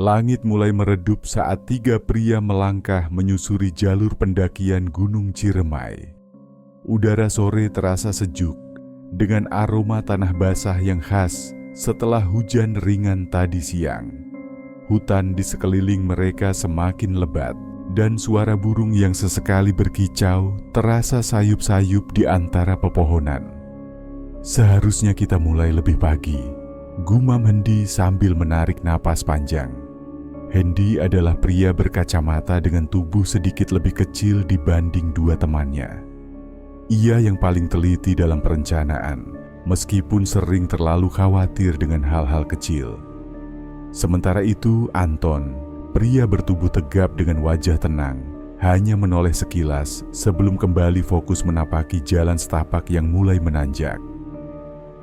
Langit mulai meredup saat tiga pria melangkah menyusuri jalur pendakian Gunung Ciremai. Udara sore terasa sejuk, dengan aroma tanah basah yang khas setelah hujan ringan tadi siang. Hutan di sekeliling mereka semakin lebat, dan suara burung yang sesekali berkicau terasa sayup-sayup di antara pepohonan. "Seharusnya kita mulai lebih pagi," gumam Hendi sambil menarik napas panjang. Hendi adalah pria berkacamata dengan tubuh sedikit lebih kecil dibanding dua temannya. Ia yang paling teliti dalam perencanaan, meskipun sering terlalu khawatir dengan hal-hal kecil. Sementara itu, Anton, pria bertubuh tegap dengan wajah tenang, hanya menoleh sekilas sebelum kembali fokus menapaki jalan setapak yang mulai menanjak.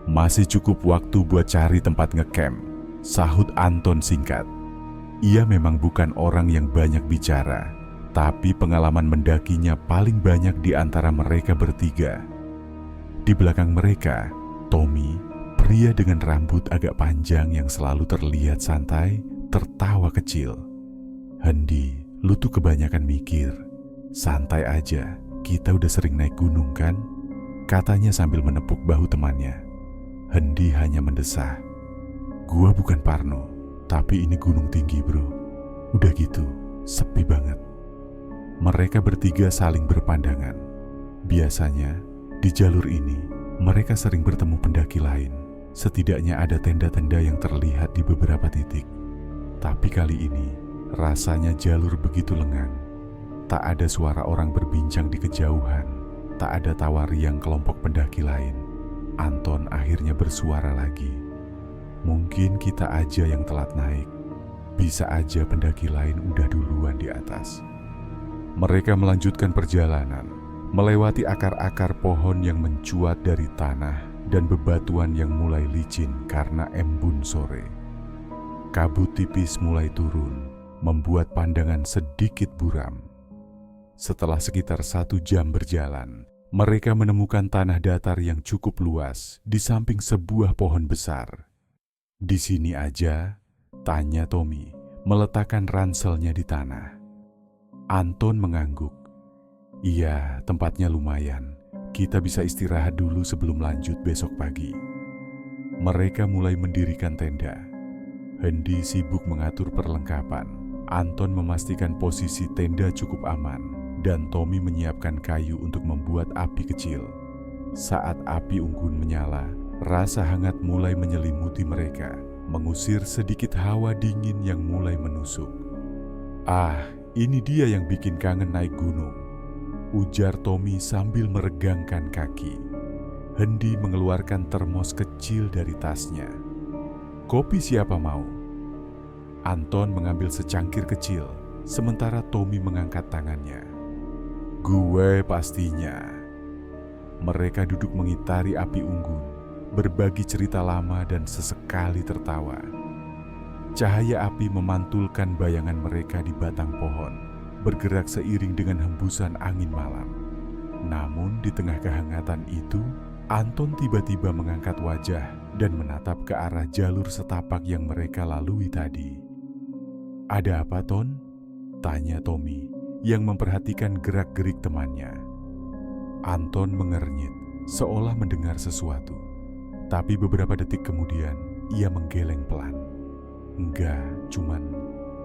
"Masih cukup waktu buat cari tempat ngecamp," sahut Anton singkat. Ia memang bukan orang yang banyak bicara, tapi pengalaman mendakinya paling banyak di antara mereka bertiga. Di belakang mereka, Tommy, pria dengan rambut agak panjang yang selalu terlihat santai, tertawa kecil. "Hendi, lu tuh kebanyakan mikir. Santai aja, kita udah sering naik gunung kan?" katanya sambil menepuk bahu temannya. Hendi hanya mendesah. "Gua bukan Parno, tapi ini gunung tinggi bro. Udah gitu, sepi banget." Mereka bertiga saling berpandangan. Biasanya, di jalur ini, mereka sering bertemu pendaki lain. Setidaknya ada tenda-tenda yang terlihat di beberapa titik. Tapi kali ini, rasanya jalur begitu lengang. Tak ada suara orang berbincang di kejauhan. Tak ada tawa riang kelompok pendaki lain. Anton akhirnya bersuara lagi. "Mungkin kita aja yang telat naik. Bisa aja pendaki lain udah duluan di atas." Mereka melanjutkan perjalanan, melewati akar-akar pohon yang mencuat dari tanah dan bebatuan yang mulai licin karena embun sore. Kabut tipis mulai turun, membuat pandangan sedikit buram. Setelah sekitar 1 jam berjalan, mereka menemukan tanah datar yang cukup luas di samping sebuah pohon besar. "Di sini aja?" tanya Tommy, meletakkan ranselnya di tanah. Anton mengangguk. "Iya, tempatnya lumayan. Kita bisa istirahat dulu sebelum lanjut besok pagi." Mereka mulai mendirikan tenda. Hendi sibuk mengatur perlengkapan. Anton memastikan posisi tenda cukup aman, dan Tommy menyiapkan kayu untuk membuat api kecil. Saat api unggun menyala, rasa hangat mulai menyelimuti mereka, mengusir sedikit hawa dingin yang mulai menusuk. "Ah, ini dia yang bikin kangen naik gunung," ujar Tommy sambil meregangkan kaki. Hendi mengeluarkan termos kecil dari tasnya. "Kopi siapa mau?" Anton mengambil secangkir kecil, sementara Tommy mengangkat tangannya. "Gue pastinya." Mereka duduk mengitari api unggun, berbagi cerita lama dan sesekali tertawa. Cahaya api memantulkan bayangan mereka di batang pohon, bergerak seiring dengan hembusan angin malam. Namun di tengah kehangatan itu, Anton tiba-tiba mengangkat wajah dan menatap ke arah jalur setapak yang mereka lalui tadi. "Ada apa, Ton?" tanya Tommy, yang memperhatikan gerak-gerik temannya. Anton mengernyit, seolah mendengar sesuatu. Tapi beberapa detik kemudian, ia menggeleng pelan. "Enggak, cuman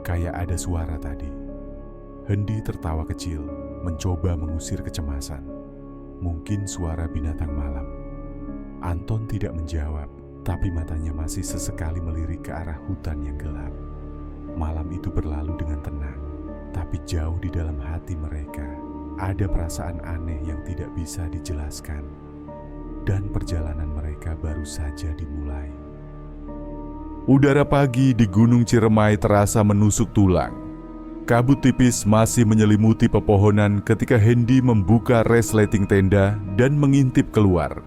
kayak ada suara tadi." Hendi tertawa kecil, mencoba mengusir kecemasan. Mungkin suara binatang malam. Anton tidak menjawab, tapi matanya masih sesekali melirik ke arah hutan yang gelap. Malam itu berlalu dengan tenang. Tapi jauh di dalam hati mereka, ada perasaan aneh yang tidak bisa dijelaskan. Dan perjalanan mereka baru saja dimulai. Udara pagi di Gunung Ciremai terasa menusuk tulang. Kabut tipis masih menyelimuti pepohonan ketika Hendi membuka resleting tenda dan mengintip keluar.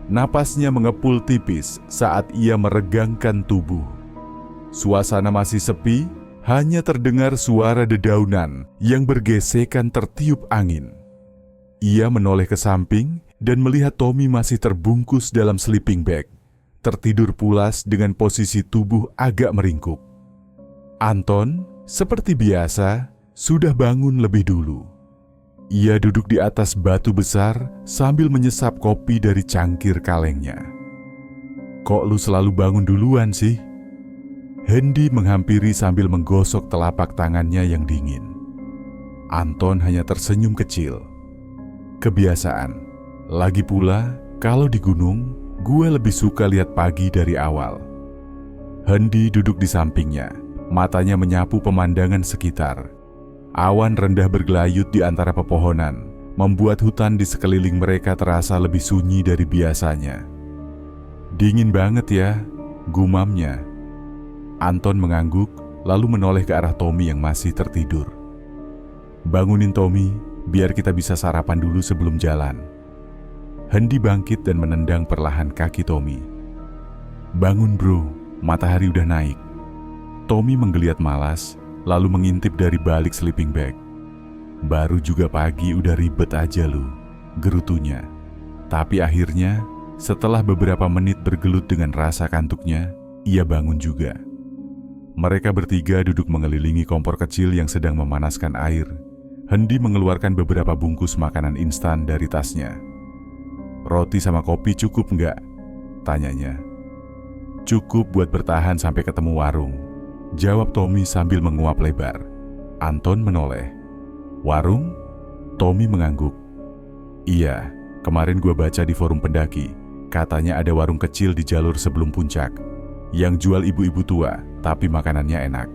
Napasnya mengepul tipis saat ia meregangkan tubuh. Suasana masih sepi. Hanya terdengar suara dedaunan yang bergesekan tertiup angin. Ia menoleh ke samping dan melihat Tommy masih terbungkus dalam sleeping bag, tertidur pulas dengan posisi tubuh agak meringkuk. Anton, seperti biasa, sudah bangun lebih dulu. Ia duduk di atas batu besar sambil menyesap kopi dari cangkir kalengnya. "Kok lu selalu bangun duluan sih?" Hendy menghampiri sambil menggosok telapak tangannya yang dingin. Anton hanya tersenyum kecil. "Kebiasaan. Lagi pula, kalau di gunung, gue lebih suka lihat pagi dari awal." Hendy duduk di sampingnya, matanya menyapu pemandangan sekitar. Awan rendah bergelayut di antara pepohonan, membuat hutan di sekeliling mereka terasa lebih sunyi dari biasanya. "Dingin banget ya," gumamnya. Anton mengangguk, lalu menoleh ke arah Tommy yang masih tertidur. "Bangunin Tommy, biar kita bisa sarapan dulu sebelum jalan." Hendy bangkit dan menendang perlahan kaki Tommy. "Bangun bro, matahari udah naik." Tommy menggeliat malas, lalu mengintip dari balik sleeping bag. "Baru juga pagi udah ribet aja lu," gerutunya. Tapi akhirnya, setelah beberapa menit bergelut dengan rasa kantuknya, ia bangun juga. Mereka bertiga duduk mengelilingi kompor kecil yang sedang memanaskan air. Hendy mengeluarkan beberapa bungkus makanan instan dari tasnya. "Roti sama kopi cukup nggak?" tanyanya. "Cukup buat bertahan sampai ketemu warung," jawab Tommy sambil menguap lebar. Anton menoleh. "Warung?" Tommy mengangguk. "Iya, kemarin gue baca di forum pendaki. Katanya ada warung kecil di jalur sebelum puncak, yang jual ibu-ibu tua, tapi makanannya enak."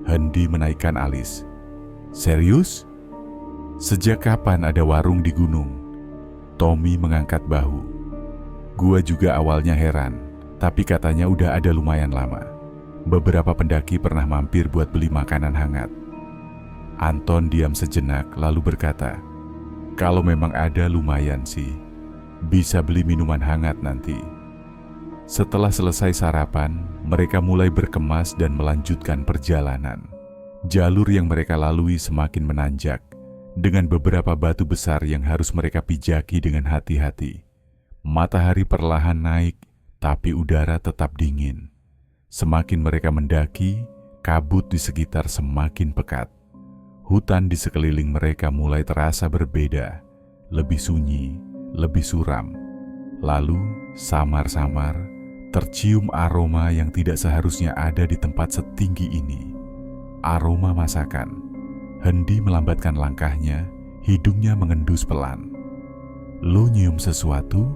Hendy menaikkan alis. "Serius? Sejak kapan ada warung di gunung?" Tommy mengangkat bahu. "Gua juga awalnya heran, tapi katanya udah ada lumayan lama. Beberapa pendaki pernah mampir buat beli makanan hangat." Anton diam sejenak lalu berkata, "Kalau memang ada lumayan sih, bisa beli minuman hangat nanti." Setelah selesai sarapan, mereka mulai berkemas dan melanjutkan perjalanan. Jalur yang mereka lalui semakin menanjak, dengan beberapa batu besar yang harus mereka pijaki dengan hati-hati. Matahari perlahan naik, tapi udara tetap dingin. Semakin mereka mendaki, kabut di sekitar semakin pekat. Hutan di sekeliling mereka mulai terasa berbeda, lebih sunyi, lebih suram. Lalu, samar-samar, tercium aroma yang tidak seharusnya ada di tempat setinggi ini. Aroma masakan. Hendy melambatkan langkahnya, hidungnya mengendus pelan. "Lo nyium sesuatu?"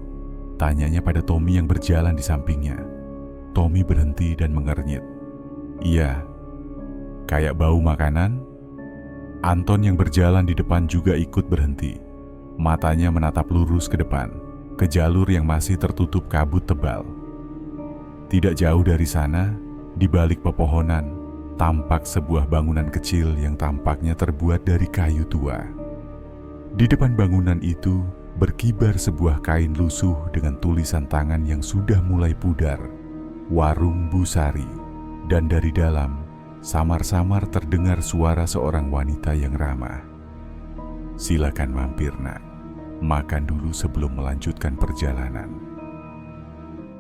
tanyanya pada Tommy yang berjalan di sampingnya. Tommy berhenti dan mengernyit. "Iya, kayak bau makanan?" Anton yang berjalan di depan juga ikut berhenti. Matanya menatap lurus ke depan, ke jalur yang masih tertutup kabut tebal. Tidak jauh dari sana, di balik pepohonan, tampak sebuah bangunan kecil yang tampaknya terbuat dari kayu tua. Di depan bangunan itu berkibar sebuah kain lusuh dengan tulisan tangan yang sudah mulai pudar, "Warung Bu Sari." Dan dari dalam, samar-samar terdengar suara seorang wanita yang ramah. "Silakan mampir nak, makan dulu sebelum melanjutkan perjalanan."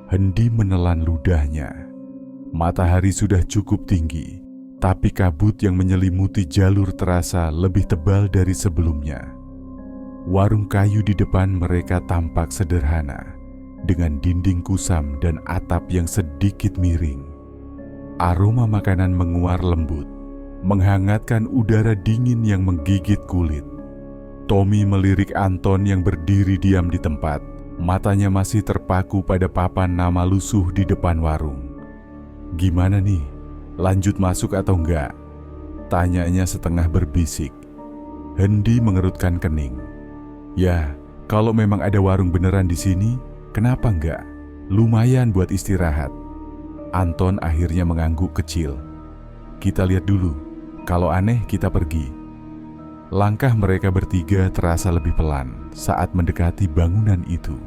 Hendy menelan ludahnya. Matahari sudah cukup tinggi, tapi kabut yang menyelimuti jalur terasa lebih tebal dari sebelumnya. Warung kayu di depan mereka tampak sederhana, dengan dinding kusam dan atap yang sedikit miring. Aroma makanan menguar lembut, menghangatkan udara dingin yang menggigit kulit. Tommy melirik Anton yang berdiri diam di tempat, matanya masih terpaku pada papan nama lusuh di depan warung. "Gimana nih? Lanjut masuk atau enggak?" tanyanya setengah berbisik. Hendy mengerutkan kening. "Ya, kalau memang ada warung beneran di sini, kenapa enggak? Lumayan buat istirahat." Anton akhirnya mengangguk kecil. "Kita lihat dulu, kalau aneh kita pergi." Langkah mereka bertiga terasa lebih pelan saat mendekati bangunan itu.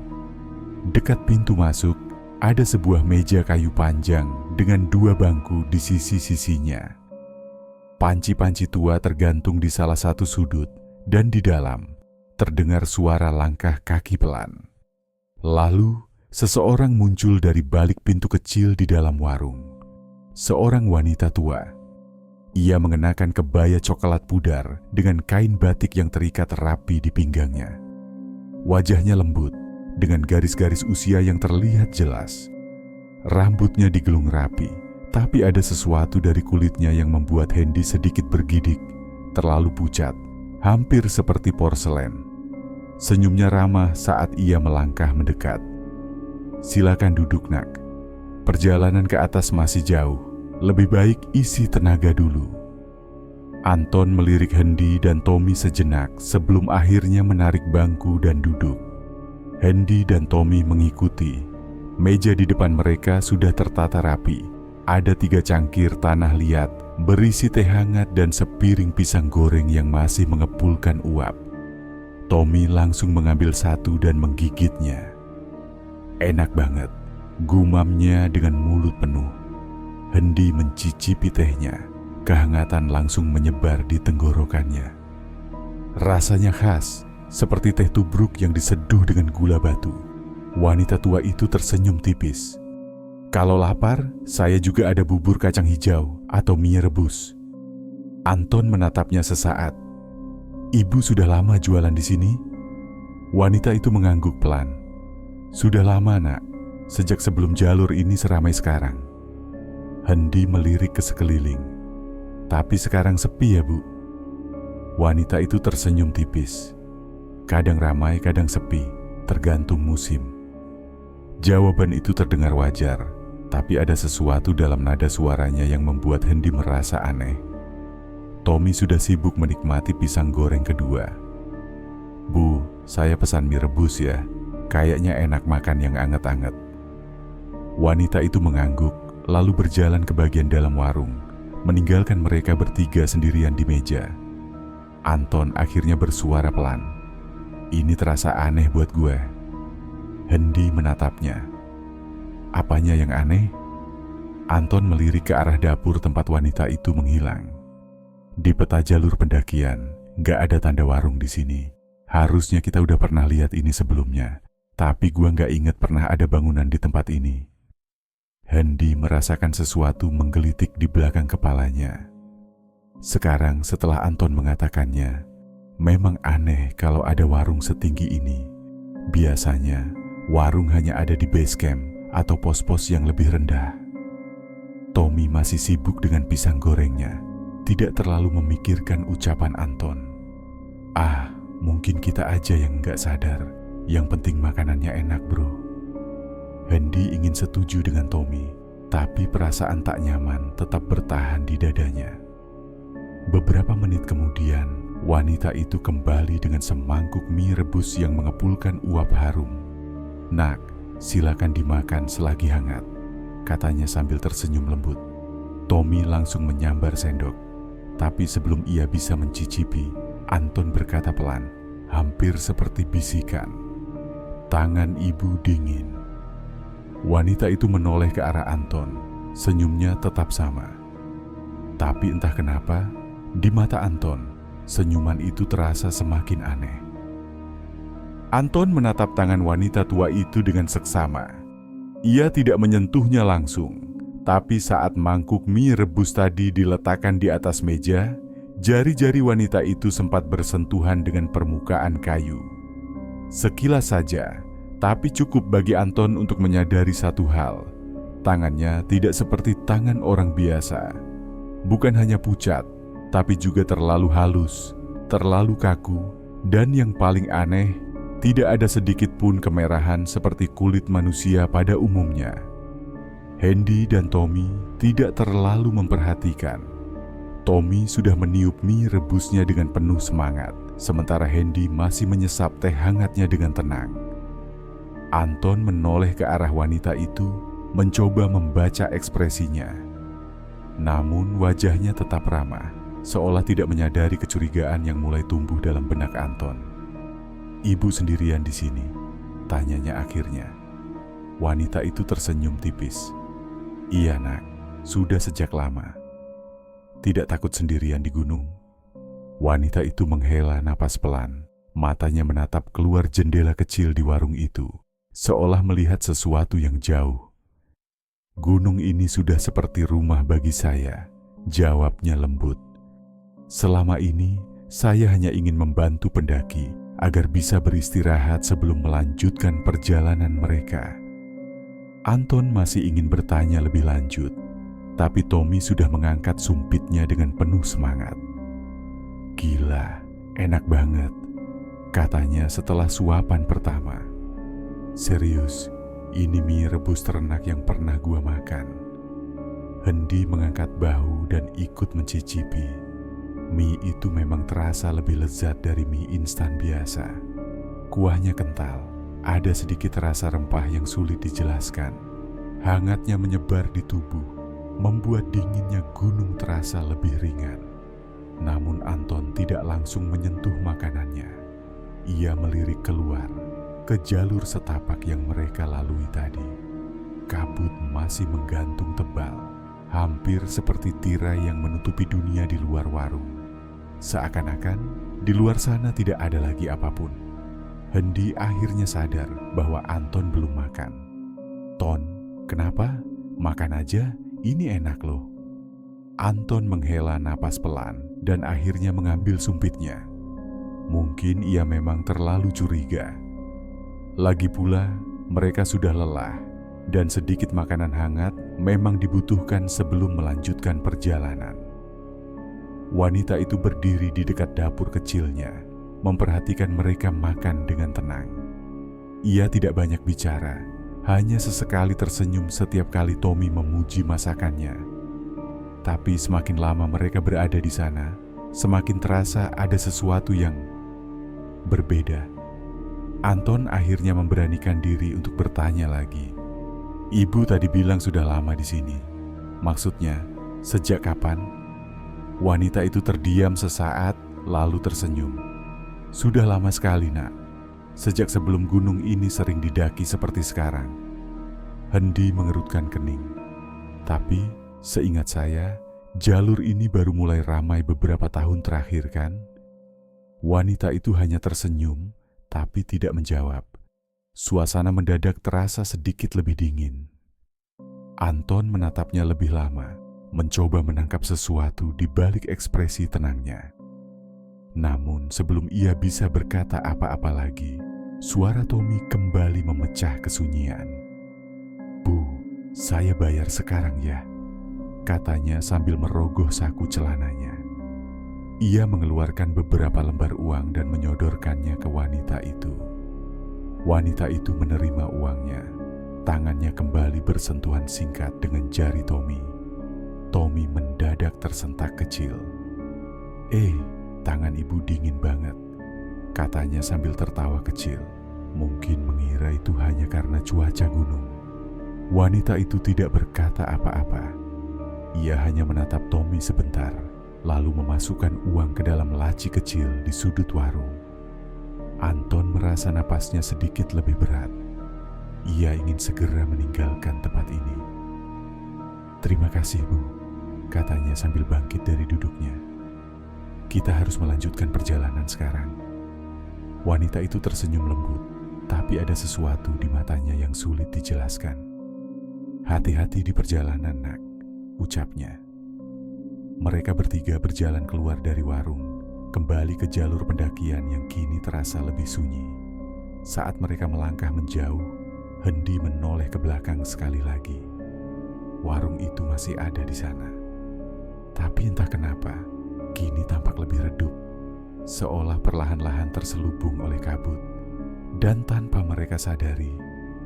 Dekat pintu masuk, ada sebuah meja kayu panjang dengan 2 bangku di sisi-sisinya. Panci-panci tua tergantung di salah satu sudut, dan di dalam terdengar suara langkah kaki pelan. Lalu, seseorang muncul dari balik pintu kecil di dalam warung. Seorang wanita tua, Ia mengenakan kebaya coklat pudar dengan kain batik yang terikat rapi di pinggangnya. Wajahnya lembut, dengan garis-garis usia yang terlihat jelas. Rambutnya digelung rapi, tapi ada sesuatu dari kulitnya yang membuat Hendy sedikit bergidik, terlalu pucat, hampir seperti porselen. Senyumnya ramah saat ia melangkah mendekat. "Silakan duduk, Nak. Perjalanan ke atas masih jauh, lebih baik isi tenaga dulu." Anton melirik Hendy dan Tommy sejenak sebelum akhirnya menarik bangku dan duduk. Hendy dan Tommy mengikuti. Meja di depan mereka sudah tertata rapi. Ada 3 cangkir tanah liat berisi teh hangat dan sepiring pisang goreng yang masih mengepulkan uap. Tommy langsung mengambil satu dan menggigitnya. "Enak banget," gumamnya dengan mulut penuh. Hendy mencicipi tehnya. Kehangatan langsung menyebar di tenggorokannya. Rasanya khas, seperti teh tubruk yang diseduh dengan gula batu. Wanita tua itu tersenyum tipis. "Kalau lapar, saya juga ada bubur kacang hijau atau mie rebus." Anton menatapnya sesaat. "Ibu sudah lama jualan di sini?" Wanita itu mengangguk pelan. "Sudah lama, Nak. Sejak sebelum jalur ini seramai sekarang." Hendy melirik ke sekeliling. "Tapi sekarang sepi ya, Bu?" Wanita itu tersenyum tipis. "Kadang ramai, kadang sepi, tergantung musim." Jawaban itu terdengar wajar, tapi ada sesuatu dalam nada suaranya yang membuat Hendy merasa aneh. Tommy sudah sibuk menikmati pisang goreng kedua. "Bu, saya pesan mie rebus ya. Kayaknya enak makan yang anget-anget." Wanita itu mengangguk, lalu berjalan ke bagian dalam warung, meninggalkan mereka bertiga sendirian di meja. Anton akhirnya bersuara pelan. "Ini terasa aneh buat gue." Hendy menatapnya. "Apanya yang aneh?" Anton melirik ke arah dapur tempat wanita itu menghilang. "Di peta jalur pendakian, gak ada tanda warung di sini. Harusnya kita udah pernah lihat ini sebelumnya, tapi gue gak inget pernah ada bangunan di tempat ini." Hendy merasakan sesuatu menggelitik di belakang kepalanya. Sekarang setelah Anton mengatakannya, memang aneh kalau ada warung setinggi ini. Biasanya, warung hanya ada di base camp atau pos-pos yang lebih rendah. Tommy masih sibuk dengan pisang gorengnya, tidak terlalu memikirkan ucapan Anton. Mungkin kita aja yang nggak sadar. Yang penting makanannya enak, bro." Hendy ingin setuju dengan Tommy, tapi perasaan tak nyaman tetap bertahan di dadanya. Beberapa menit kemudian, wanita itu kembali dengan semangkuk mie rebus yang mengepulkan uap harum. "Nak, silakan dimakan selagi hangat," katanya sambil tersenyum lembut. Tommy langsung menyambar sendok, tapi sebelum ia bisa mencicipi, Anton berkata pelan, hampir seperti bisikan, "Tangan ibu dingin." Wanita itu menoleh ke arah Anton, senyumnya tetap sama. Tapi entah kenapa, di mata Anton, senyuman itu terasa semakin aneh. Anton menatap tangan wanita tua itu dengan seksama. Ia tidak menyentuhnya langsung, tapi saat mangkuk mie rebus tadi diletakkan di atas meja, jari-jari wanita itu sempat bersentuhan dengan permukaan kayu. Sekilas saja, tapi cukup bagi Anton untuk menyadari satu hal. Tangannya tidak seperti tangan orang biasa. Bukan hanya pucat, tapi juga terlalu halus, terlalu kaku, dan yang paling aneh, tidak ada sedikit pun kemerahan seperti kulit manusia pada umumnya. Hendy dan Tommy tidak terlalu memperhatikan. Tommy sudah meniup mie rebusnya dengan penuh semangat, sementara Hendy masih menyesap teh hangatnya dengan tenang. Anton menoleh ke arah wanita itu, mencoba membaca ekspresinya. Namun wajahnya tetap ramah, seolah tidak menyadari kecurigaan yang mulai tumbuh dalam benak Anton. "Ibu sendirian di sini?" tanyanya akhirnya. Wanita itu tersenyum tipis. "Iya, Nak, sudah sejak lama." "Tidak takut sendirian di gunung?" Wanita itu menghela napas pelan, matanya menatap keluar jendela kecil di warung itu, seolah melihat sesuatu yang jauh. "Gunung ini sudah seperti rumah bagi saya, Jawabnya lembut. Selama ini, saya hanya ingin membantu pendaki agar bisa beristirahat sebelum melanjutkan perjalanan mereka. Anton masih ingin bertanya lebih lanjut, tapi Tommy sudah mengangkat sumpitnya dengan penuh semangat. Gila, enak banget, katanya setelah suapan pertama. Serius, ini mie rebus ternak yang pernah gua makan. Hendi mengangkat bahu dan ikut mencicipi. Mie itu memang terasa lebih lezat dari mie instan biasa. Kuahnya kental, ada sedikit rasa rempah yang sulit dijelaskan. Hangatnya menyebar di tubuh, membuat dinginnya gunung terasa lebih ringan. Namun Anton tidak langsung menyentuh makanannya. Ia melirik keluar ke jalur setapak yang mereka lalui tadi. Kabut masih menggantung tebal, hampir seperti tirai yang menutupi dunia di luar warung. Seakan-akan di luar sana tidak ada lagi apapun. Hendi akhirnya sadar bahwa Anton belum makan. "Ton, kenapa? Makan aja, ini enak loh." Anton menghela napas pelan dan akhirnya mengambil sumpitnya. Mungkin ia memang terlalu curiga. Lagi pula, mereka sudah lelah dan sedikit makanan hangat memang dibutuhkan sebelum melanjutkan perjalanan. Wanita itu berdiri di dekat dapur kecilnya, memperhatikan mereka makan dengan tenang. Ia tidak banyak bicara, hanya sesekali tersenyum setiap kali Tommy memuji masakannya. Tapi semakin lama mereka berada di sana, semakin terasa ada sesuatu yang berbeda. Anton akhirnya memberanikan diri untuk bertanya lagi. "Ibu tadi bilang sudah lama di sini. Maksudnya, sejak kapan?" Wanita itu terdiam sesaat, lalu tersenyum. "Sudah lama sekali, Nak. Sejak sebelum gunung ini sering didaki seperti sekarang." Hendi mengerutkan kening. "Tapi, seingat saya, jalur ini baru mulai ramai beberapa tahun terakhir, kan?" Wanita itu hanya tersenyum, tapi tidak menjawab. Suasana mendadak terasa sedikit lebih dingin. Anton menatapnya lebih lama, mencoba menangkap sesuatu di balik ekspresi tenangnya. Namun sebelum ia bisa berkata apa-apa lagi, suara Tommy kembali memecah kesunyian. "Bu, saya bayar sekarang ya," katanya sambil merogoh saku celananya. Ia mengeluarkan beberapa lembar uang dan menyodorkannya ke wanita itu. Wanita itu menerima uangnya. Tangannya kembali bersentuhan singkat dengan jari Tommy. Tommy mendadak tersentak kecil. Tangan ibu dingin banget," katanya sambil tertawa kecil. Mungkin mengira itu hanya karena cuaca gunung. Wanita itu tidak berkata apa-apa. Ia hanya menatap Tommy sebentar, lalu memasukkan uang ke dalam laci kecil di sudut warung. Anton merasa napasnya sedikit lebih berat. Ia ingin segera meninggalkan tempat ini. "Terima kasih, Bu," katanya sambil bangkit dari duduknya. "Kita harus melanjutkan perjalanan sekarang." Wanita itu tersenyum lembut, tapi ada sesuatu di matanya yang sulit dijelaskan. "Hati-hati di perjalanan, Nak," ucapnya. Mereka bertiga berjalan keluar dari warung, kembali ke jalur pendakian yang kini terasa lebih sunyi. Saat mereka melangkah menjauh, Hendi menoleh ke belakang sekali lagi. Warung itu masih ada di sana. Tapi entah kenapa, kini tampak lebih redup, seolah perlahan-lahan terselubung oleh kabut. Dan tanpa mereka sadari,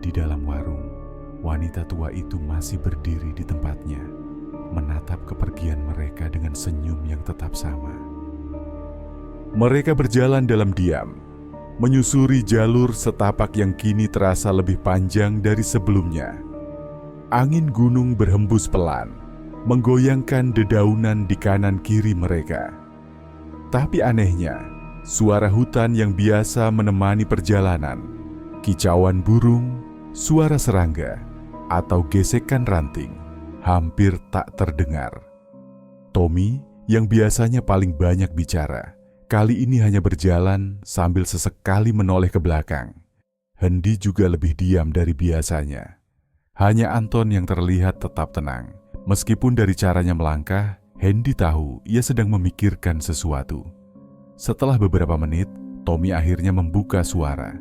di dalam warung, wanita tua itu masih berdiri di tempatnya, menatap kepergian mereka dengan senyum yang tetap sama. Mereka berjalan dalam diam, menyusuri jalur setapak yang kini terasa lebih panjang dari sebelumnya. Angin gunung berhembus pelan, menggoyangkan dedaunan di kanan kiri mereka. Tapi anehnya, suara hutan yang biasa menemani perjalanan, kicauan burung, suara serangga, atau gesekan ranting, hampir tak terdengar. Tommy, yang biasanya paling banyak bicara, kali ini hanya berjalan sambil sesekali menoleh ke belakang. Hendi juga lebih diam dari biasanya. Hanya Anton yang terlihat tetap tenang. Meskipun dari caranya melangkah, Hendy tahu ia sedang memikirkan sesuatu. Setelah beberapa menit, Tommy akhirnya membuka suara.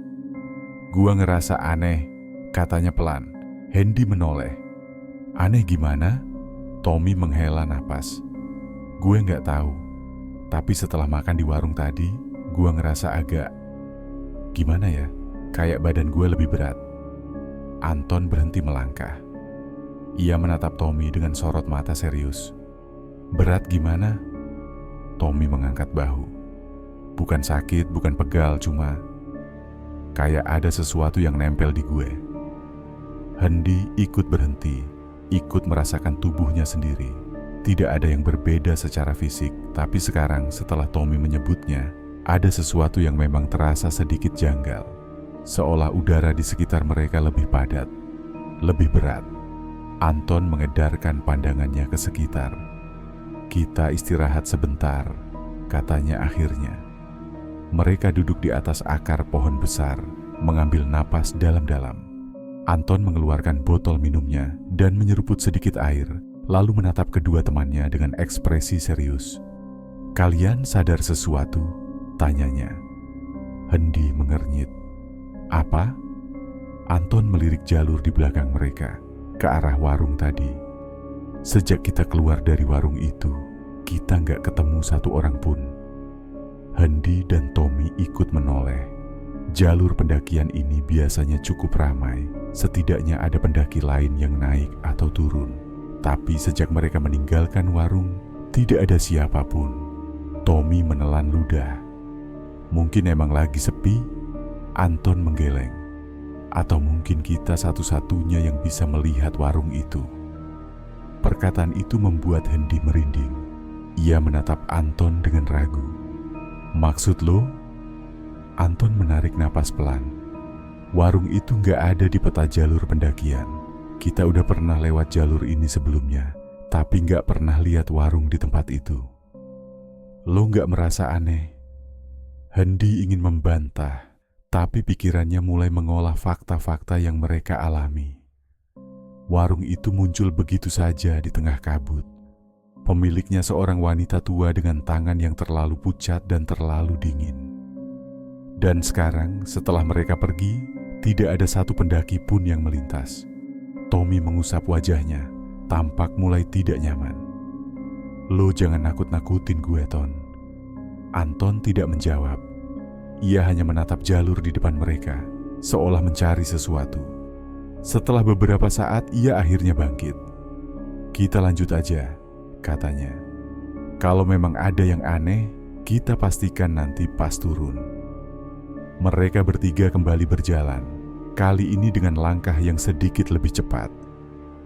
"Gua ngerasa aneh," katanya pelan. Hendy menoleh. "Aneh gimana?" Tommy menghela napas. "Gue nggak tahu, tapi setelah makan di warung tadi, gue ngerasa agak... gimana ya? Kayak badan gue lebih berat." Anton berhenti melangkah. Ia menatap Tommy dengan sorot mata serius. "Berat gimana?" Tommy mengangkat bahu. "Bukan sakit, bukan pegal, cuma kayak ada sesuatu yang nempel di gue." Hendy ikut berhenti, ikut merasakan tubuhnya sendiri. Tidak ada yang berbeda secara fisik, tapi sekarang setelah Tommy menyebutnya, ada sesuatu yang memang terasa sedikit janggal. Seolah udara di sekitar mereka lebih padat, lebih berat. Anton mengedarkan pandangannya ke sekitar. "Kita istirahat sebentar," katanya akhirnya. Mereka duduk di atas akar pohon besar, mengambil napas dalam-dalam. Anton mengeluarkan botol minumnya dan menyeruput sedikit air, lalu menatap kedua temannya dengan ekspresi serius. "Kalian sadar sesuatu?" tanyanya. Hendy mengernyit. "Apa?" Anton melirik jalur di belakang mereka, ke arah warung tadi. "Sejak kita keluar dari warung itu, kita nggak ketemu satu orang pun." Hendy dan Tommy ikut menoleh. Jalur pendakian ini biasanya cukup ramai, setidaknya ada pendaki lain yang naik atau turun. Tapi sejak mereka meninggalkan warung, tidak ada siapapun. Tommy menelan ludah. "Mungkin emang lagi sepi?" Anton menggeleng. "Atau mungkin kita satu-satunya yang bisa melihat warung itu." Perkataan itu membuat Hendy merinding. Ia menatap Anton dengan ragu. "Maksud lo?" Anton menarik napas pelan. "Warung itu nggak ada di peta jalur pendakian. Kita udah pernah lewat jalur ini sebelumnya, tapi nggak pernah lihat warung di tempat itu." "Lo nggak merasa aneh?" Hendy ingin membantah, tapi pikirannya mulai mengolah fakta-fakta yang mereka alami. Warung itu muncul begitu saja di tengah kabut. Pemiliknya seorang wanita tua dengan tangan yang terlalu pucat dan terlalu dingin. Dan sekarang, setelah mereka pergi, tidak ada satu pendaki pun yang melintas. Tommy mengusap wajahnya, tampak mulai tidak nyaman. "Lo jangan nakut-nakutin gue, Ton." Anton tidak menjawab. Ia hanya menatap jalur di depan mereka, seolah mencari sesuatu. Setelah beberapa saat, ia akhirnya bangkit. "Kita lanjut aja," katanya. "Kalau memang ada yang aneh, kita pastikan nanti pas turun." Mereka bertiga kembali berjalan, kali ini dengan langkah yang sedikit lebih cepat.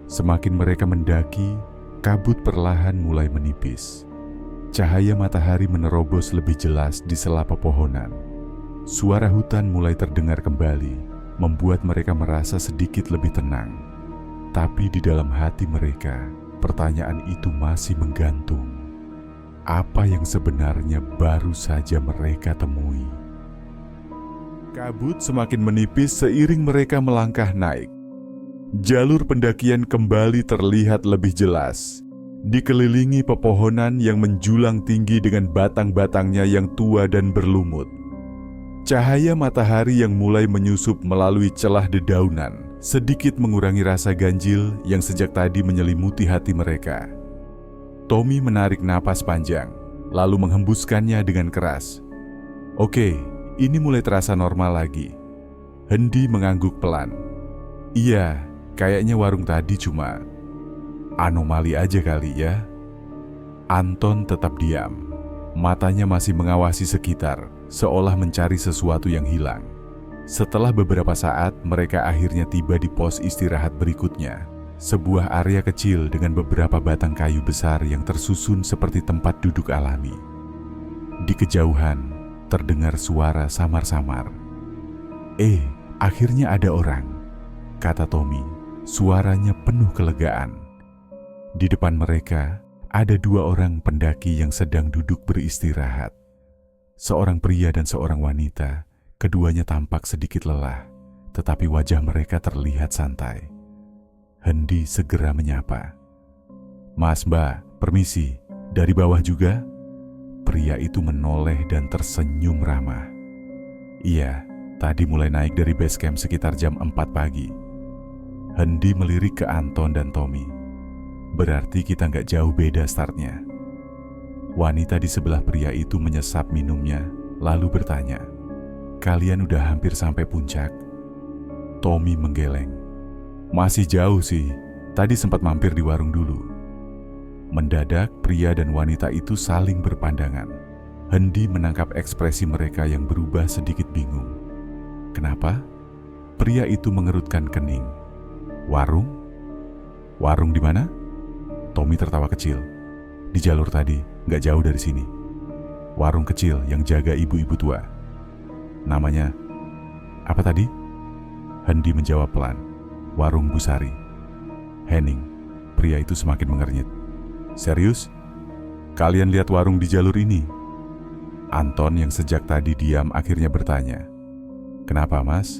Semakin mereka mendaki, kabut perlahan mulai menipis. Cahaya matahari menerobos lebih jelas di sela pepohonan. Suara hutan mulai terdengar kembali, membuat mereka merasa sedikit lebih tenang. Tapi di dalam hati mereka, pertanyaan itu masih menggantung. Apa yang sebenarnya baru saja mereka temui? Kabut semakin menipis seiring mereka melangkah naik. Jalur pendakian kembali terlihat lebih jelas, dikelilingi pepohonan yang menjulang tinggi dengan batang-batangnya yang tua dan berlumut. Cahaya matahari yang mulai menyusup melalui celah dedaunan sedikit mengurangi rasa ganjil yang sejak tadi menyelimuti hati mereka. Tommy menarik napas panjang, lalu menghembuskannya dengan keras. "Oke, ini mulai terasa normal lagi." Hendy mengangguk pelan. "Iya, kayaknya warung tadi cuma anomali aja kali ya." Anton tetap diam. Matanya masih mengawasi sekitar, seolah mencari sesuatu yang hilang. Setelah beberapa saat, mereka akhirnya tiba di pos istirahat berikutnya. Sebuah area kecil dengan beberapa batang kayu besar yang tersusun seperti tempat duduk alami. Di kejauhan, terdengar suara samar-samar. Akhirnya ada orang," kata Tommy. Suaranya penuh kelegaan. Di depan mereka, ada dua orang pendaki yang sedang duduk beristirahat. Seorang pria dan seorang wanita. Keduanya tampak sedikit lelah, tetapi wajah mereka terlihat santai. Hendy segera menyapa. "Mas, Mbak, permisi, Dari bawah juga, pria itu menoleh dan tersenyum ramah. Iya, tadi mulai naik dari base camp sekitar jam 4 pagi. Hendi melirik ke Anton dan Tommy. Berarti kita nggak jauh beda startnya. Wanita di sebelah pria itu menyesap minumnya, lalu bertanya, "Kalian udah hampir sampai puncak?" Tommy menggeleng. "Masih jauh sih, tadi sempat mampir di warung dulu." Mendadak, pria dan wanita itu saling berpandangan. Hendi menangkap ekspresi mereka yang berubah sedikit bingung. Kenapa? Pria itu mengerutkan kening. "Warung? Warung di mana?" Tommy tertawa kecil. "Di jalur tadi, nggak jauh dari sini. Warung kecil yang jaga ibu-ibu tua. Namanya apa tadi?" Hendi menjawab pelan. "Warung Busari." "Henning." Pria itu semakin mengernyit. "Serius? Kalian lihat warung di jalur ini?" Anton yang sejak tadi diam akhirnya bertanya, "Kenapa, Mas?"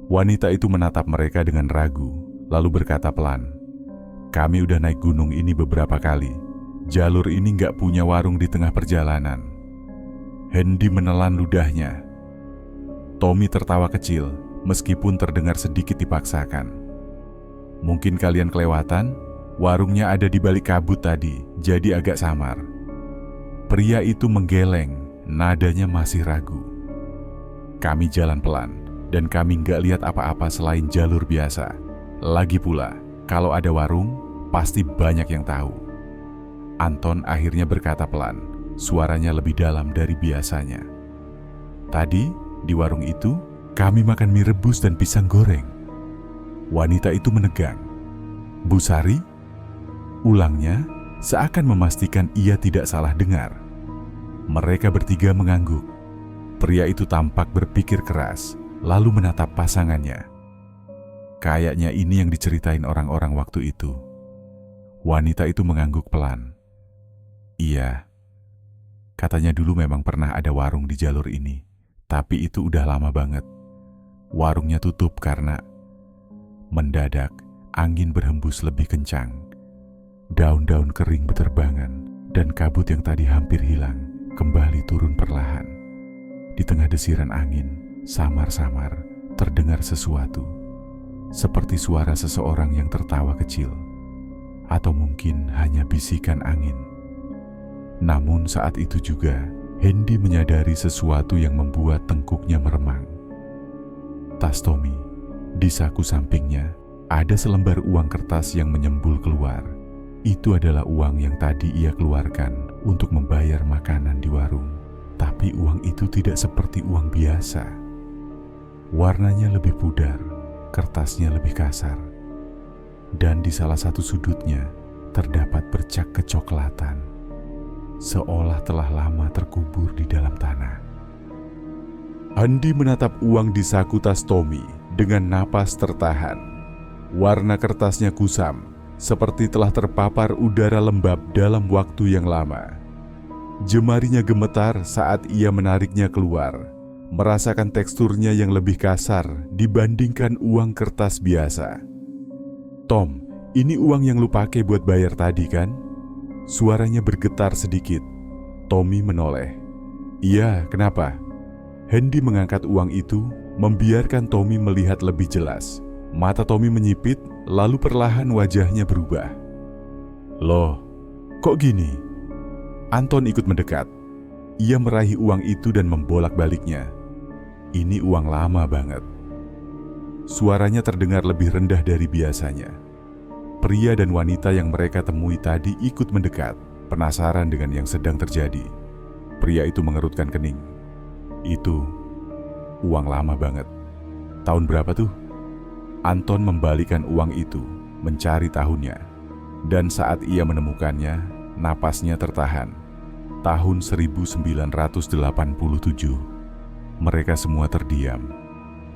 Wanita itu menatap mereka dengan ragu, lalu berkata pelan, "Kami udah naik gunung ini beberapa kali. Jalur ini nggak punya warung di tengah perjalanan." Hendi menelan ludahnya. Tommy tertawa kecil, meskipun terdengar sedikit dipaksakan. "Mungkin kalian kelewatan? Warungnya ada di balik kabut tadi, jadi agak samar." Pria itu menggeleng, nadanya masih ragu. "Kami jalan pelan, dan kami nggak lihat apa-apa selain jalur biasa. Lagi pula, kalau ada warung, pasti banyak yang tahu." Anton akhirnya berkata pelan, suaranya lebih dalam dari biasanya. "Tadi, di warung itu, kami makan mie rebus dan pisang goreng." Wanita itu menegang. "Busari?" Ulangnya, seakan memastikan ia tidak salah dengar. Mereka bertiga mengangguk. Pria itu tampak berpikir keras, lalu menatap pasangannya. Kayaknya ini yang diceritain orang-orang waktu itu. Wanita itu mengangguk pelan. "Iya, katanya dulu memang pernah ada warung di jalur ini, tapi itu udah lama banget. Warungnya tutup karena..." Mendadak, angin berhembus lebih kencang. Daun-daun kering beterbangan, dan kabut yang tadi hampir hilang kembali turun perlahan. Di tengah desiran angin, samar-samar terdengar sesuatu, seperti suara seseorang yang tertawa kecil, atau mungkin hanya bisikan angin. Namun saat itu juga, Hendi menyadari sesuatu yang membuat tengkuknya meremang. Tas Tommy, di saku sampingnya, ada selembar uang kertas yang menyembul keluar. Itu adalah uang yang tadi ia keluarkan untuk membayar makanan di warung. Tapi uang itu tidak seperti uang biasa. Warnanya lebih pudar, kertasnya lebih kasar. Dan di salah satu sudutnya terdapat bercak kecoklatan, seolah telah lama terkubur di dalam tanah. Andi menatap uang di saku tas Tommy dengan napas tertahan. Warna kertasnya kusam, seperti telah terpapar udara lembab dalam waktu yang lama. Jemarinya gemetar saat ia menariknya keluar, merasakan teksturnya yang lebih kasar dibandingkan uang kertas biasa. "Tom, ini uang yang lu pakai buat bayar tadi kan?" Suaranya bergetar sedikit. Tommy menoleh. "Iya, kenapa?" Hendi mengangkat uang itu, membiarkan Tommy melihat lebih jelas. Mata Tommy menyipit, lalu perlahan wajahnya berubah. "Loh, kok gini?" Anton ikut mendekat. Ia meraih uang itu dan membolak-baliknya. Ini uang lama banget. Suaranya terdengar lebih rendah dari biasanya. Pria dan wanita yang mereka temui tadi ikut mendekat, penasaran dengan yang sedang terjadi. Pria itu mengerutkan kening. "Itu uang lama banget. Tahun berapa tuh?" Anton membalikan uang itu, mencari tahunnya. Dan saat ia menemukannya, napasnya tertahan. Tahun 1987. Mereka semua terdiam.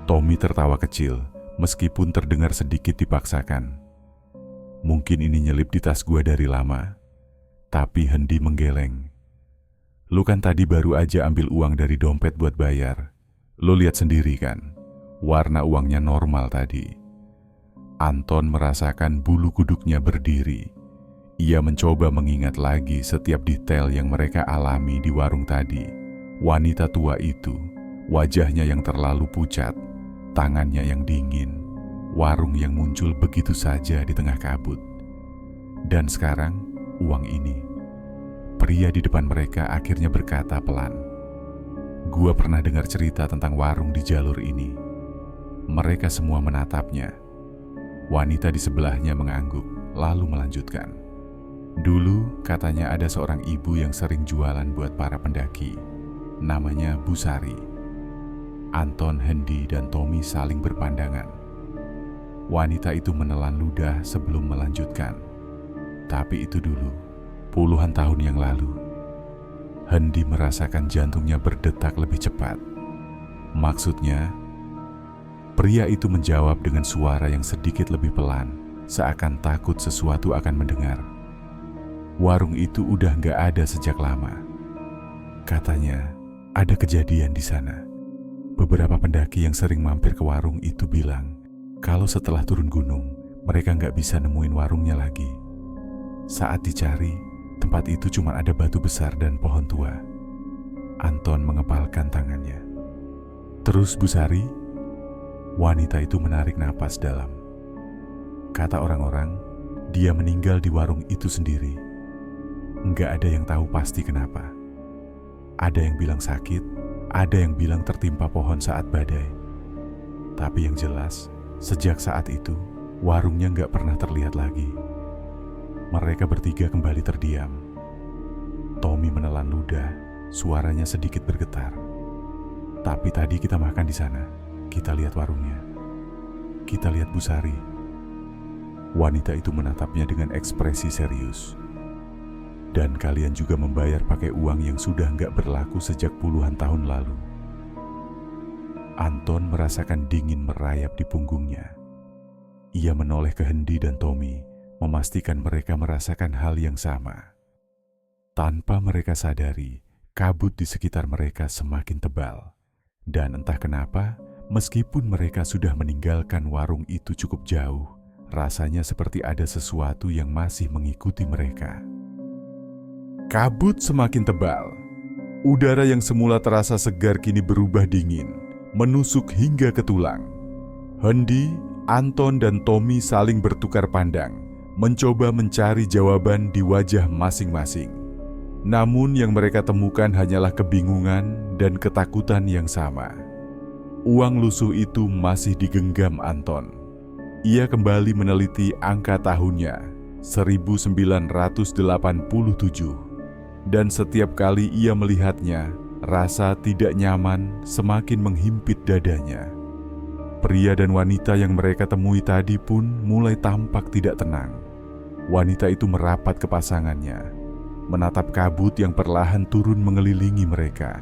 Tommy tertawa kecil, meskipun terdengar sedikit dipaksakan. "Mungkin ini nyelip di tas gua dari lama." Tapi Hendi menggeleng. "Lu kan tadi baru aja ambil uang dari dompet buat bayar. Lu lihat sendiri kan? Warna uangnya normal tadi." Anton merasakan bulu kuduknya berdiri. Ia mencoba mengingat lagi setiap detail yang mereka alami di warung tadi. Wanita tua itu, wajahnya yang terlalu pucat, tangannya yang dingin, warung yang muncul begitu saja di tengah kabut. Dan sekarang, uang ini. Pria di depan mereka akhirnya berkata pelan, "Gua pernah dengar cerita tentang warung di jalur ini." Mereka semua menatapnya. Wanita di sebelahnya mengangguk, lalu melanjutkan. "Dulu katanya ada seorang ibu yang sering jualan buat para pendaki. Namanya Bu Sari." Anton, Hendi, dan Tommy saling berpandangan. Wanita itu menelan ludah sebelum melanjutkan. "Tapi itu dulu, puluhan tahun yang lalu." Hendi merasakan jantungnya berdetak lebih cepat. "Maksudnya?" Pria itu menjawab dengan suara yang sedikit lebih pelan, seakan takut sesuatu akan mendengar. "Warung itu udah nggak ada sejak lama. Katanya ada kejadian di sana. Beberapa pendaki yang sering mampir ke warung itu bilang kalau setelah turun gunung, mereka nggak bisa nemuin warungnya lagi. Saat dicari, tempat itu cuma ada batu besar dan pohon tua." Anton mengepalkan tangannya. "Terus Bu Sari?" Wanita itu menarik napas dalam. "Kata orang-orang, dia meninggal di warung itu sendiri. Nggak ada yang tahu pasti kenapa. Ada yang bilang sakit, ada yang bilang tertimpa pohon saat badai. Tapi yang jelas, sejak saat itu, warungnya nggak pernah terlihat lagi." Mereka bertiga kembali terdiam. Tommy menelan ludah, suaranya sedikit bergetar. "Tapi tadi kita makan di sana, kita lihat warungnya. Kita lihat Bu Sari." Wanita itu menatapnya dengan ekspresi serius. "Dan kalian juga membayar pakai uang yang sudah nggak berlaku sejak puluhan tahun lalu." Anton merasakan dingin merayap di punggungnya. Ia menoleh ke Hendi dan Tommy, memastikan mereka merasakan hal yang sama. Tanpa mereka sadari, kabut di sekitar mereka semakin tebal. Dan entah kenapa, meskipun mereka sudah meninggalkan warung itu cukup jauh, rasanya seperti ada sesuatu yang masih mengikuti mereka. Kabut semakin tebal. Udara yang semula terasa segar kini berubah dingin, menusuk hingga ke tulang. Hendi, Anton, dan Tommy saling bertukar pandang, mencoba mencari jawaban di wajah masing-masing. Namun yang mereka temukan hanyalah kebingungan dan ketakutan yang sama. Uang lusuh itu masih digenggam Anton. Ia kembali meneliti angka tahunnya, 1987. Dan setiap kali ia melihatnya, rasa tidak nyaman semakin menghimpit dadanya. Pria dan wanita yang mereka temui tadi pun mulai tampak tidak tenang. Wanita itu merapat ke pasangannya, menatap kabut yang perlahan turun mengelilingi mereka.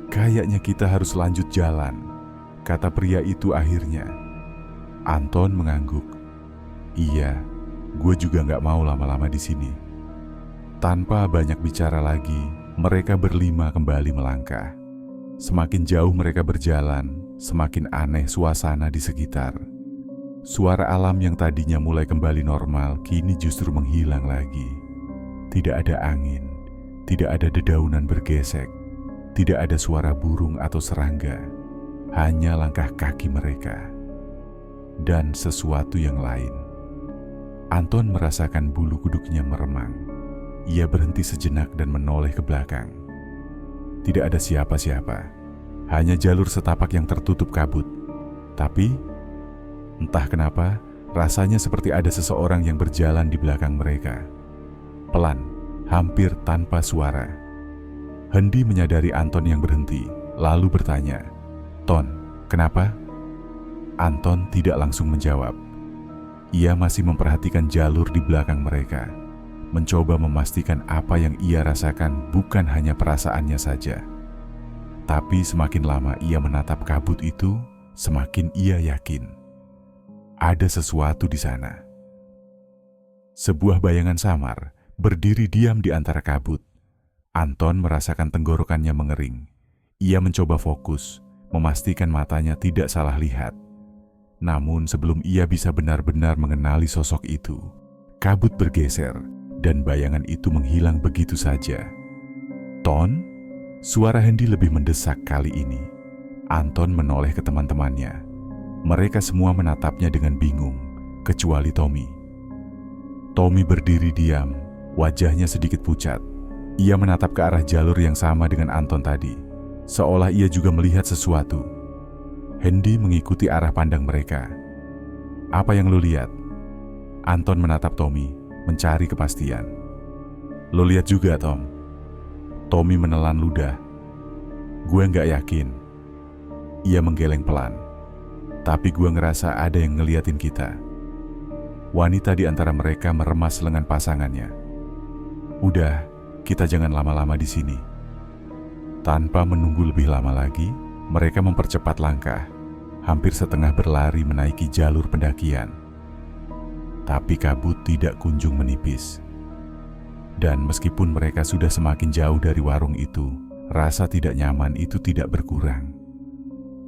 "Kayaknya kita harus lanjut jalan," kata pria itu akhirnya. Anton mengangguk. "Iya, gue juga nggak mau lama-lama di sini." Tanpa banyak bicara lagi, mereka berlima kembali melangkah. Semakin jauh mereka berjalan, semakin aneh suasana di sekitar. Suara alam yang tadinya mulai kembali normal, kini justru menghilang lagi. Tidak ada angin, tidak ada dedaunan bergesek, tidak ada suara burung atau serangga, hanya langkah kaki mereka. Dan sesuatu yang lain. Anton merasakan bulu kuduknya meremang. Ia berhenti sejenak dan menoleh ke belakang. Tidak ada siapa-siapa, hanya jalur setapak yang tertutup kabut. Tapi, entah kenapa, rasanya seperti ada seseorang yang berjalan di belakang mereka. Pelan, hampir tanpa suara. Hendi menyadari Anton yang berhenti, lalu bertanya, "Ton, kenapa?" Anton tidak langsung menjawab. Ia masih memperhatikan jalur di belakang mereka, mencoba memastikan apa yang ia rasakan bukan hanya perasaannya saja. Tapi semakin lama ia menatap kabut itu, semakin ia yakin ada sesuatu di sana. Sebuah bayangan samar berdiri diam di antara kabut. Anton merasakan tenggorokannya mengering. Ia mencoba fokus, memastikan matanya tidak salah lihat. Namun sebelum ia bisa benar-benar mengenali sosok itu, kabut bergeser dan bayangan itu menghilang begitu saja. "Ton?" Suara Hendy lebih mendesak kali ini. Anton menoleh ke teman-temannya. Mereka semua menatapnya dengan bingung, kecuali Tommy. Tommy berdiri diam, wajahnya sedikit pucat. Ia menatap ke arah jalur yang sama dengan Anton tadi, seolah ia juga melihat sesuatu. Hendy mengikuti arah pandang mereka. "Apa yang lu lihat?" Anton menatap Tommy, mencari kepastian. "Lu lihat juga, Tom?" Tommy menelan ludah. "Gue nggak yakin." Ia menggeleng pelan. "Tapi gue ngerasa ada yang ngeliatin kita." Wanita di antara mereka meremas lengan pasangannya. "Udah, kita jangan lama-lama di sini." Tanpa menunggu lebih lama lagi, mereka mempercepat langkah, hampir setengah berlari menaiki jalur pendakian. Tapi kabut tidak kunjung menipis. Dan meskipun mereka sudah semakin jauh dari warung itu, rasa tidak nyaman itu tidak berkurang.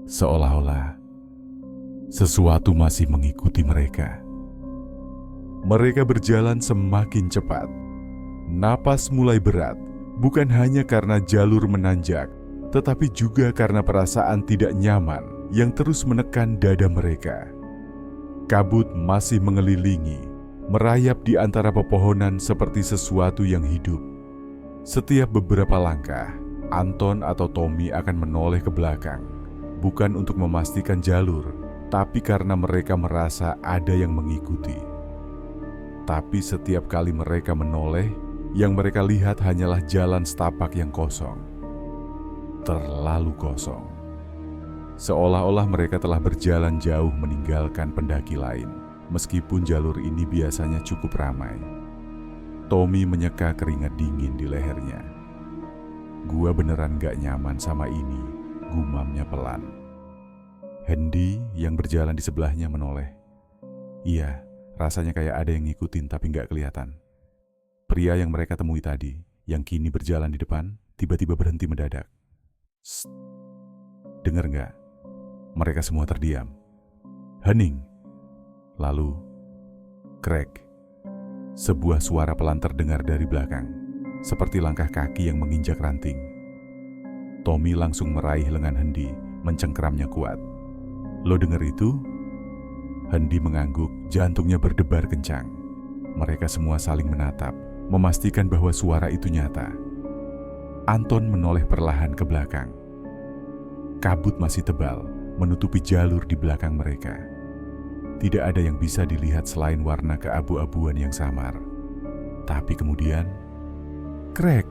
Seolah-olah sesuatu masih mengikuti mereka. Mereka berjalan semakin cepat. Napas mulai berat, bukan hanya karena jalur menanjak, tetapi juga karena perasaan tidak nyaman yang terus menekan dada mereka. Kabut masih mengelilingi, merayap di antara pepohonan seperti sesuatu yang hidup. Setiap beberapa langkah, Anton atau Tommy akan menoleh ke belakang, bukan untuk memastikan jalur, tapi karena mereka merasa ada yang mengikuti. Tapi setiap kali mereka menoleh, yang mereka lihat hanyalah jalan setapak yang kosong. Terlalu kosong. Seolah-olah mereka telah berjalan jauh meninggalkan pendaki lain, meskipun jalur ini biasanya cukup ramai. Tommy menyeka keringat dingin di lehernya. "Gua beneran gak nyaman sama ini," gumamnya pelan. Hendy yang berjalan di sebelahnya menoleh. "Iya, rasanya kayak ada yang ngikutin tapi gak kelihatan." Pria yang mereka temui tadi, yang kini berjalan di depan, tiba-tiba berhenti mendadak. "Sst, dengar gak?" Mereka semua terdiam. Hening. Lalu, krek. Sebuah suara pelan terdengar dari belakang, seperti langkah kaki yang menginjak ranting. Tommy langsung meraih lengan Hendy, mencengkeramnya kuat. "Lo denger itu?" Hendy mengangguk, jantungnya berdebar kencang. Mereka semua saling menatap, memastikan bahwa suara itu nyata. Anton menoleh perlahan ke belakang. Kabut masih tebal, menutupi jalur di belakang mereka. Tidak ada yang bisa dilihat selain warna keabu-abuan yang samar. Tapi kemudian, krek,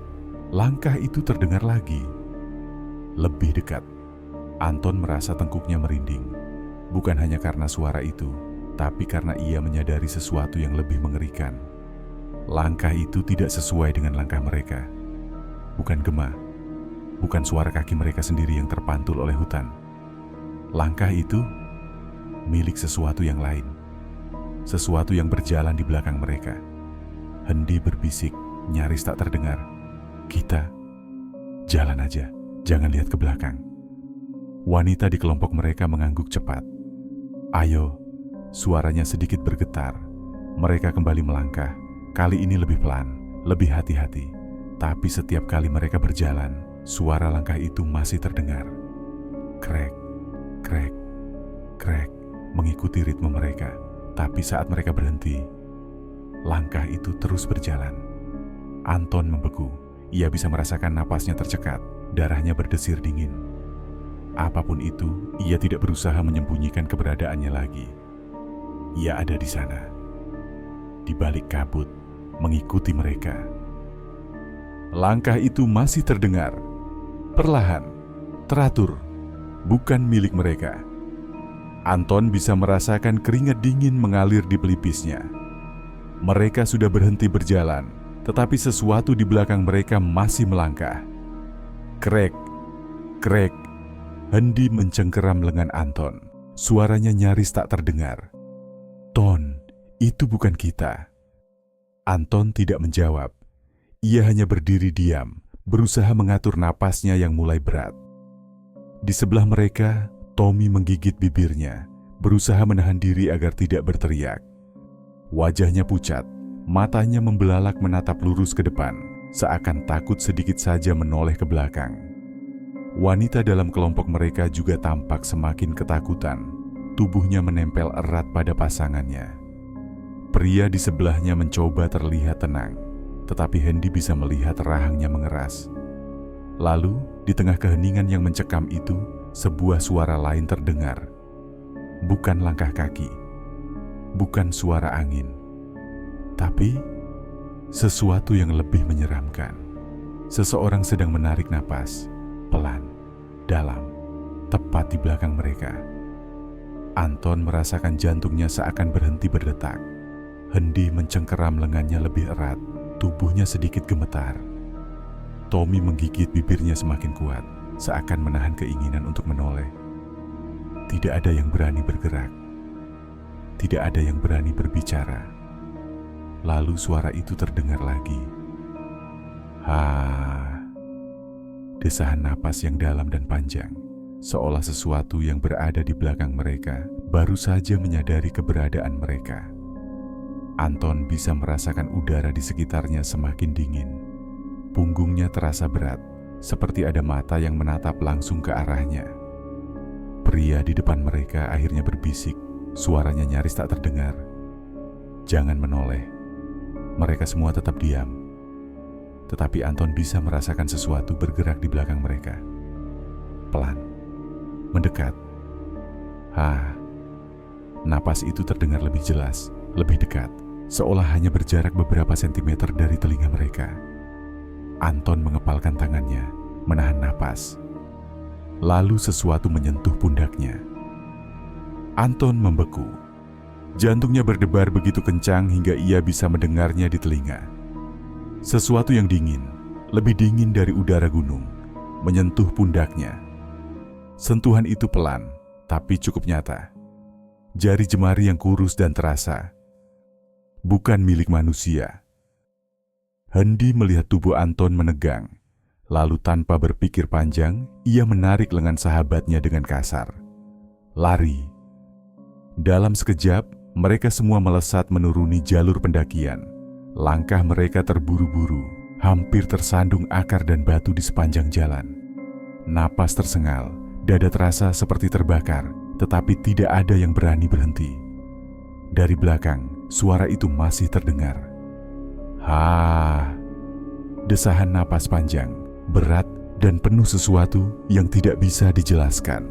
langkah itu terdengar lagi. Lebih dekat. Anton merasa tengkuknya merinding. Bukan hanya karena suara itu, tapi karena ia menyadari sesuatu yang lebih mengerikan. Langkah itu tidak sesuai dengan langkah mereka. Bukan gema, bukan suara kaki mereka sendiri yang terpantul oleh hutan. Langkah itu milik sesuatu yang lain, sesuatu yang berjalan di belakang mereka. Hendy berbisik, nyaris tak terdengar. "Kita jalan aja, jangan lihat ke belakang." Wanita di kelompok mereka mengangguk cepat. "Ayo," suaranya sedikit bergetar. Mereka kembali melangkah, kali ini lebih pelan, lebih hati-hati. Tapi setiap kali mereka berjalan, suara langkah itu masih terdengar. Krek, krek, krek, mengikuti ritme mereka. Tapi saat mereka berhenti, langkah itu terus berjalan. Anton membeku. Ia bisa merasakan napasnya tercekat, darahnya berdesir dingin. Apapun itu, ia tidak berusaha menyembunyikan keberadaannya lagi. Ia ada di sana, di balik kabut, mengikuti mereka. Langkah itu masih terdengar, perlahan, teratur, bukan milik mereka. Anton bisa merasakan keringat dingin mengalir di pelipisnya. Mereka sudah berhenti berjalan, tetapi sesuatu di belakang mereka masih melangkah. Krek, krek. Hendy mencengkeram lengan Anton. Suaranya nyaris tak terdengar. "Ton, itu bukan kita." Anton tidak menjawab. Ia hanya berdiri diam, berusaha mengatur napasnya yang mulai berat. Di sebelah mereka, Tommy menggigit bibirnya, berusaha menahan diri agar tidak berteriak. Wajahnya pucat, Matanya membelalak menatap lurus ke depan, seakan takut sedikit saja menoleh ke belakang. Wanita dalam kelompok mereka juga tampak semakin ketakutan. Tubuhnya menempel erat pada pasangannya. Pria di sebelahnya mencoba terlihat tenang, tetapi Hendy bisa melihat rahangnya mengeras. Lalu, di tengah keheningan yang mencekam itu, sebuah suara lain terdengar. Bukan langkah kaki, bukan suara angin, tapi sesuatu yang lebih menyeramkan. Seseorang sedang menarik napas, pelan, dalam, tepat di belakang mereka. Anton merasakan jantungnya seakan berhenti berdetak. Hendy mencengkeram lengannya lebih erat, tubuhnya sedikit gemetar. Tommy menggigit bibirnya semakin kuat, seakan menahan keinginan untuk menoleh. Tidak ada yang berani bergerak. Tidak ada yang berani berbicara. Lalu suara itu terdengar lagi. Desahan napas yang dalam dan panjang, seolah sesuatu yang berada di belakang mereka baru saja menyadari keberadaan mereka. Anton bisa merasakan udara di sekitarnya semakin dingin. Punggungnya terasa berat, seperti ada mata yang menatap langsung ke arahnya. Pria di depan mereka akhirnya berbisik, suaranya nyaris tak terdengar. Jangan menoleh. Mereka semua tetap diam. Tetapi Anton bisa merasakan sesuatu bergerak di belakang mereka. Pelan, mendekat. Napas itu terdengar lebih jelas, lebih dekat, seolah hanya berjarak beberapa sentimeter dari telinga mereka. Anton mengepalkan tangannya, menahan napas. Lalu sesuatu menyentuh pundaknya. Anton membeku. Jantungnya berdebar begitu kencang hingga ia bisa mendengarnya di telinga. Sesuatu yang dingin, lebih dingin dari udara gunung, menyentuh pundaknya. Sentuhan itu pelan, tapi cukup nyata. Jari jemari yang kurus dan terasa. Bukan milik manusia. Hendy melihat tubuh Anton menegang. Lalu tanpa berpikir panjang, ia menarik lengan sahabatnya dengan kasar. Lari. Dalam sekejap, mereka semua melesat menuruni jalur pendakian. Langkah mereka terburu-buru, hampir tersandung akar dan batu di sepanjang jalan. Napas tersengal, dada terasa seperti terbakar, tetapi tidak ada yang berani berhenti. Dari belakang, suara itu masih terdengar. Desahan napas panjang, berat, dan penuh sesuatu yang tidak bisa dijelaskan.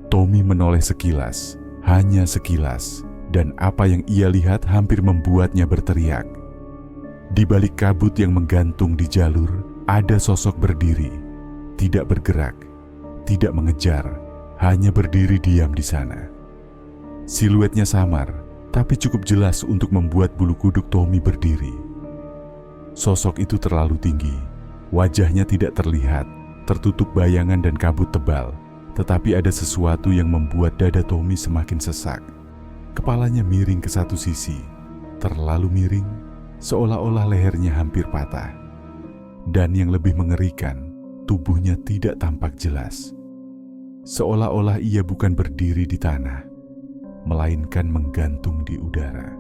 Tommy menoleh sekilas, hanya sekilas. Dan apa yang ia lihat hampir membuatnya berteriak. Di balik kabut yang menggantung di jalur, ada sosok berdiri. Tidak bergerak, tidak mengejar, hanya berdiri diam di sana. Siluetnya samar, tapi cukup jelas untuk membuat bulu kuduk Tommy berdiri. Sosok itu terlalu tinggi, wajahnya tidak terlihat, tertutup bayangan dan kabut tebal. Tetapi ada sesuatu yang membuat dada Tommy semakin sesak. Kepalanya miring ke satu sisi, terlalu miring, seolah-olah lehernya hampir patah. Dan yang lebih mengerikan, tubuhnya tidak tampak jelas. Seolah-olah ia bukan berdiri di tanah, melainkan menggantung di udara.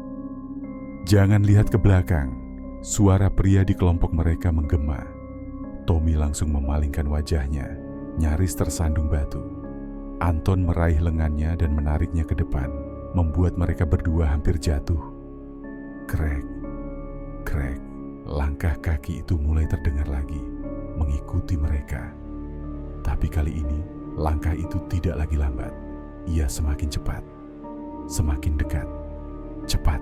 Jangan lihat ke belakang, suara pria di kelompok mereka menggema. Tommy langsung memalingkan wajahnya, nyaris tersandung batu. Anton meraih lengannya dan menariknya ke depan, membuat mereka berdua hampir jatuh. Krek, krek, langkah kaki itu mulai terdengar lagi, mengikuti mereka. Tapi kali ini, langkah itu tidak lagi lambat. Ia semakin cepat, semakin dekat, cepat.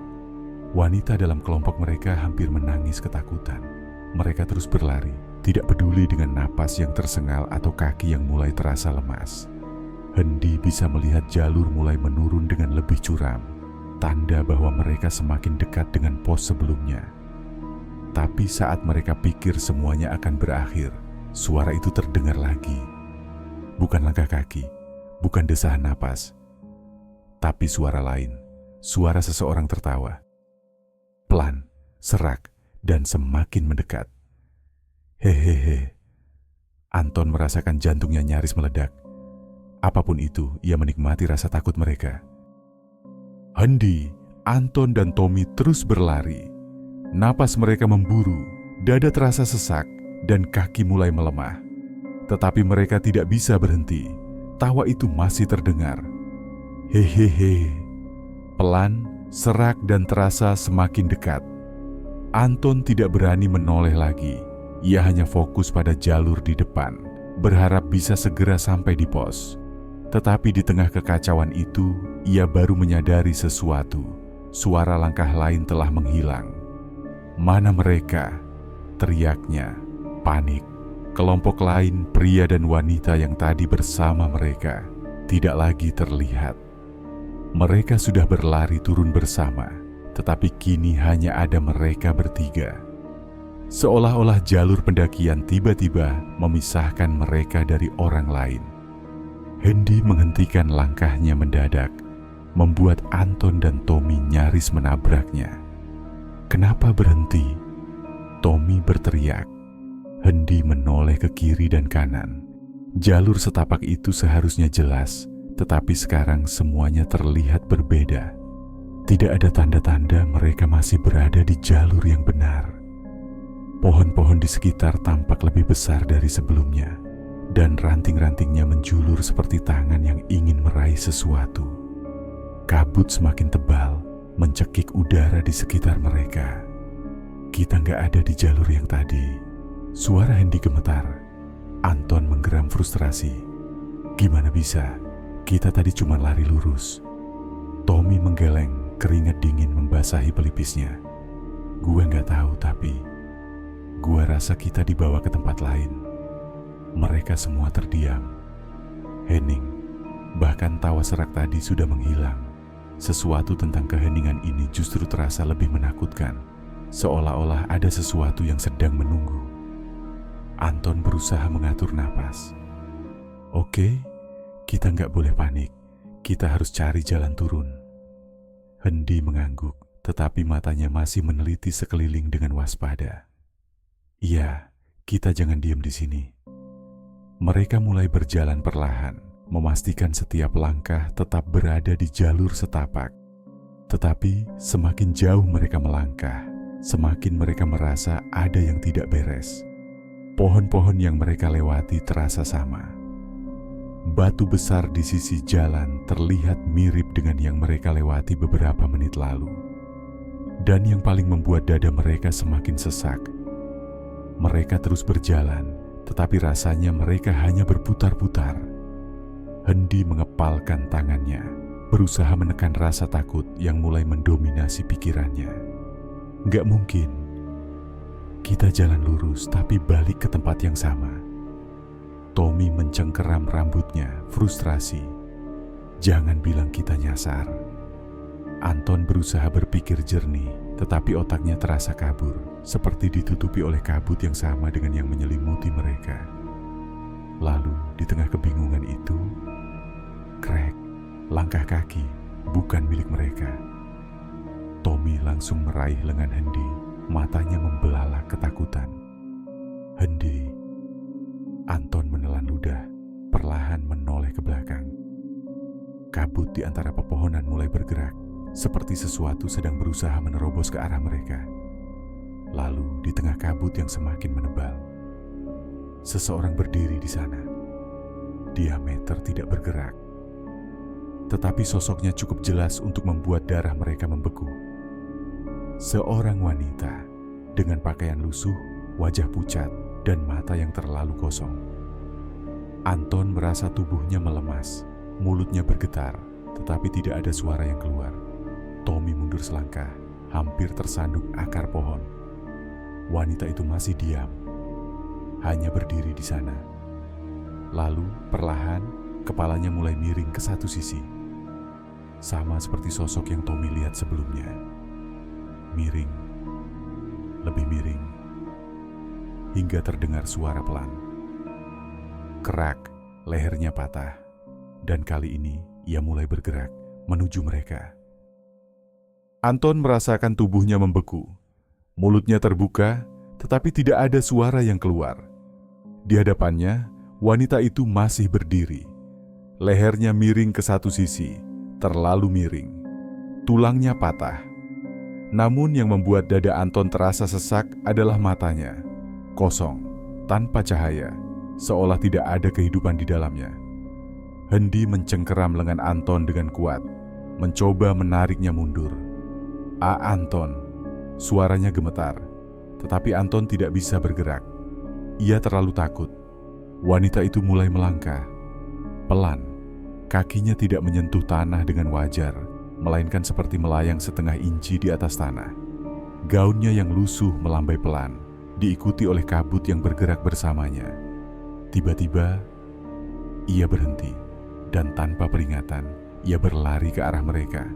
Wanita dalam kelompok mereka hampir menangis ketakutan. Mereka terus berlari, tidak peduli dengan napas yang tersengal atau kaki yang mulai terasa lemas. Hendy bisa melihat jalur mulai menurun dengan lebih curam, tanda bahwa mereka semakin dekat dengan pos sebelumnya. Tapi saat mereka pikir semuanya akan berakhir, suara itu terdengar lagi. Bukan langkah kaki, bukan desahan napas, tapi suara lain, suara seseorang tertawa. Pelan, serak, dan semakin mendekat. Hehehe. Anton merasakan jantungnya nyaris meledak. Apapun itu, ia menikmati rasa takut mereka. Hendy, Anton, dan Tommy terus berlari. Napas mereka memburu, dada terasa sesak, dan kaki mulai melemah. Tetapi mereka tidak bisa berhenti. Tawa itu masih terdengar. Hehehe. Pelan, serak dan terasa semakin dekat. Anton tidak berani menoleh lagi. Ia hanya fokus pada jalur di depan, berharap bisa segera sampai di pos. Tetapi di tengah kekacauan itu, ia baru menyadari sesuatu. Suara langkah lain telah menghilang. Mana mereka? Teriaknya. Panik. Kelompok lain, pria dan wanita yang tadi bersama mereka, tidak lagi terlihat. Mereka sudah berlari turun bersama, tetapi kini hanya ada mereka bertiga. Seolah-olah jalur pendakian tiba-tiba memisahkan mereka dari orang lain. Hendy menghentikan langkahnya mendadak, membuat Anton dan Tommy nyaris menabraknya. Kenapa berhenti? Tommy berteriak. Hendy menoleh ke kiri dan kanan. Jalur setapak itu seharusnya jelas, tetapi sekarang semuanya terlihat berbeda. Tidak ada tanda-tanda mereka masih berada di jalur yang benar. Pohon-pohon di sekitar tampak lebih besar dari sebelumnya, dan ranting-rantingnya menjulur seperti tangan yang ingin meraih sesuatu. Kabut semakin tebal, mencekik udara di sekitar mereka. Kita nggak ada di jalur yang tadi. Suara Hendy gemetar. Anton menggeram frustrasi. Gimana bisa? Kita tadi cuma lari lurus. Tommy menggeleng, keringat dingin membasahi pelipisnya. Gue nggak tahu, tapi gue rasa kita dibawa ke tempat lain. Mereka semua terdiam. Hening, bahkan tawa serak tadi sudah menghilang. Sesuatu tentang keheningan ini justru terasa lebih menakutkan, seolah-olah ada sesuatu yang sedang menunggu. Anton berusaha mengatur napas. Oke, kita nggak boleh panik. Kita harus cari jalan turun. Hendy mengangguk, tetapi matanya masih meneliti sekeliling dengan waspada. Iya, kita jangan diam di sini. Mereka mulai berjalan perlahan, memastikan setiap langkah tetap berada di jalur setapak. Tetapi semakin jauh mereka melangkah, semakin mereka merasa ada yang tidak beres. Pohon-pohon yang mereka lewati terasa sama. Batu besar di sisi jalan terlihat mirip dengan yang mereka lewati beberapa menit lalu. Dan yang paling membuat dada mereka semakin sesak. Mereka terus berjalan, tetapi rasanya mereka hanya berputar-putar. Hendy mengepalkan tangannya, berusaha menekan rasa takut yang mulai mendominasi pikirannya. Nggak mungkin. Kita jalan lurus tapi balik ke tempat yang sama. Tommy mencengkeram rambutnya, frustrasi. Jangan bilang kita nyasar. Anton berusaha berpikir jernih, tetapi otaknya terasa kabur, seperti ditutupi oleh kabut yang sama dengan yang menyelimuti mereka. Lalu, di tengah kebingungan itu, krek, langkah kaki bukan milik mereka. Tommy langsung meraih lengan Hendy. Matanya membelalak ketakutan. Hendy. Anton menelan ludah, perlahan menoleh ke belakang. Kabut di antara pepohonan mulai bergerak, seperti sesuatu sedang berusaha menerobos ke arah mereka. Lalu di tengah kabut yang semakin menebal, seseorang berdiri di sana. Diameter tidak bergerak, tetapi sosoknya cukup jelas untuk membuat darah mereka membeku. Seorang wanita dengan pakaian lusuh, wajah pucat, dan mata yang terlalu kosong. Anton merasa tubuhnya melemas, mulutnya bergetar, tetapi tidak ada suara yang keluar. Tommy mundur selangkah, hampir tersandung akar pohon. Wanita itu masih diam, hanya berdiri di sana. Lalu, perlahan, kepalanya mulai miring ke satu sisi. Sama seperti sosok yang Tommy lihat sebelumnya. Miring, lebih miring, hingga terdengar suara pelan. Kerak, lehernya patah, dan kali ini ia mulai bergerak menuju mereka. Anton merasakan tubuhnya membeku, mulutnya terbuka, tetapi tidak ada suara yang keluar. Di hadapannya, wanita itu masih berdiri. Lehernya miring ke satu sisi, terlalu miring. Tulangnya patah. Namun yang membuat dada Anton terasa sesak adalah matanya. Kosong, tanpa cahaya, seolah tidak ada kehidupan di dalamnya. Hendi mencengkeram lengan Anton dengan kuat, mencoba menariknya mundur. Anton, suaranya gemetar, tetapi Anton tidak bisa bergerak. Ia terlalu takut. Wanita itu mulai melangkah. Pelan, kakinya tidak menyentuh tanah dengan wajar, melainkan seperti melayang setengah inci di atas tanah. Gaunnya yang lusuh melambai pelan, diikuti oleh kabut yang bergerak bersamanya. Tiba-tiba, ia berhenti, dan tanpa peringatan, ia berlari ke arah mereka.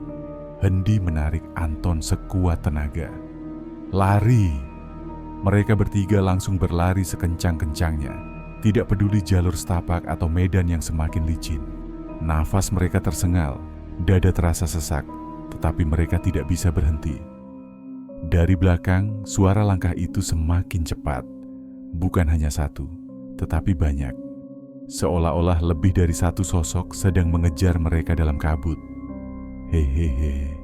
Hendi menarik Anton sekuat tenaga. Lari! Mereka bertiga langsung berlari sekencang-kencangnya, tidak peduli jalur setapak atau medan yang semakin licin. Nafas mereka tersengal, dada terasa sesak, tetapi mereka tidak bisa berhenti. Dari belakang, suara langkah itu semakin cepat. Bukan hanya satu, tetapi banyak. Seolah-olah lebih dari satu sosok sedang mengejar mereka dalam kabut. Hehehe.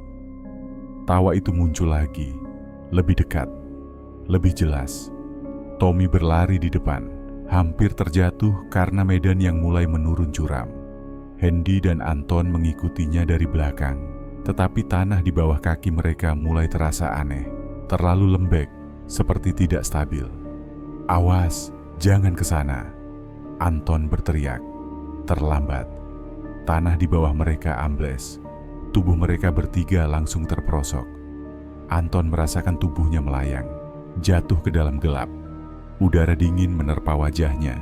Tawa itu muncul lagi, lebih dekat, lebih jelas. Tommy berlari di depan, hampir terjatuh karena medan yang mulai menurun curam. Hendi dan Anton mengikutinya dari belakang, tetapi tanah di bawah kaki mereka mulai terasa aneh, terlalu lembek, seperti tidak stabil. Awas, jangan ke sana, Anton berteriak. Terlambat, tanah di bawah mereka ambles. Tubuh mereka bertiga langsung terperosok. Anton merasakan tubuhnya melayang, jatuh ke dalam gelap. Udara dingin menerpa wajahnya,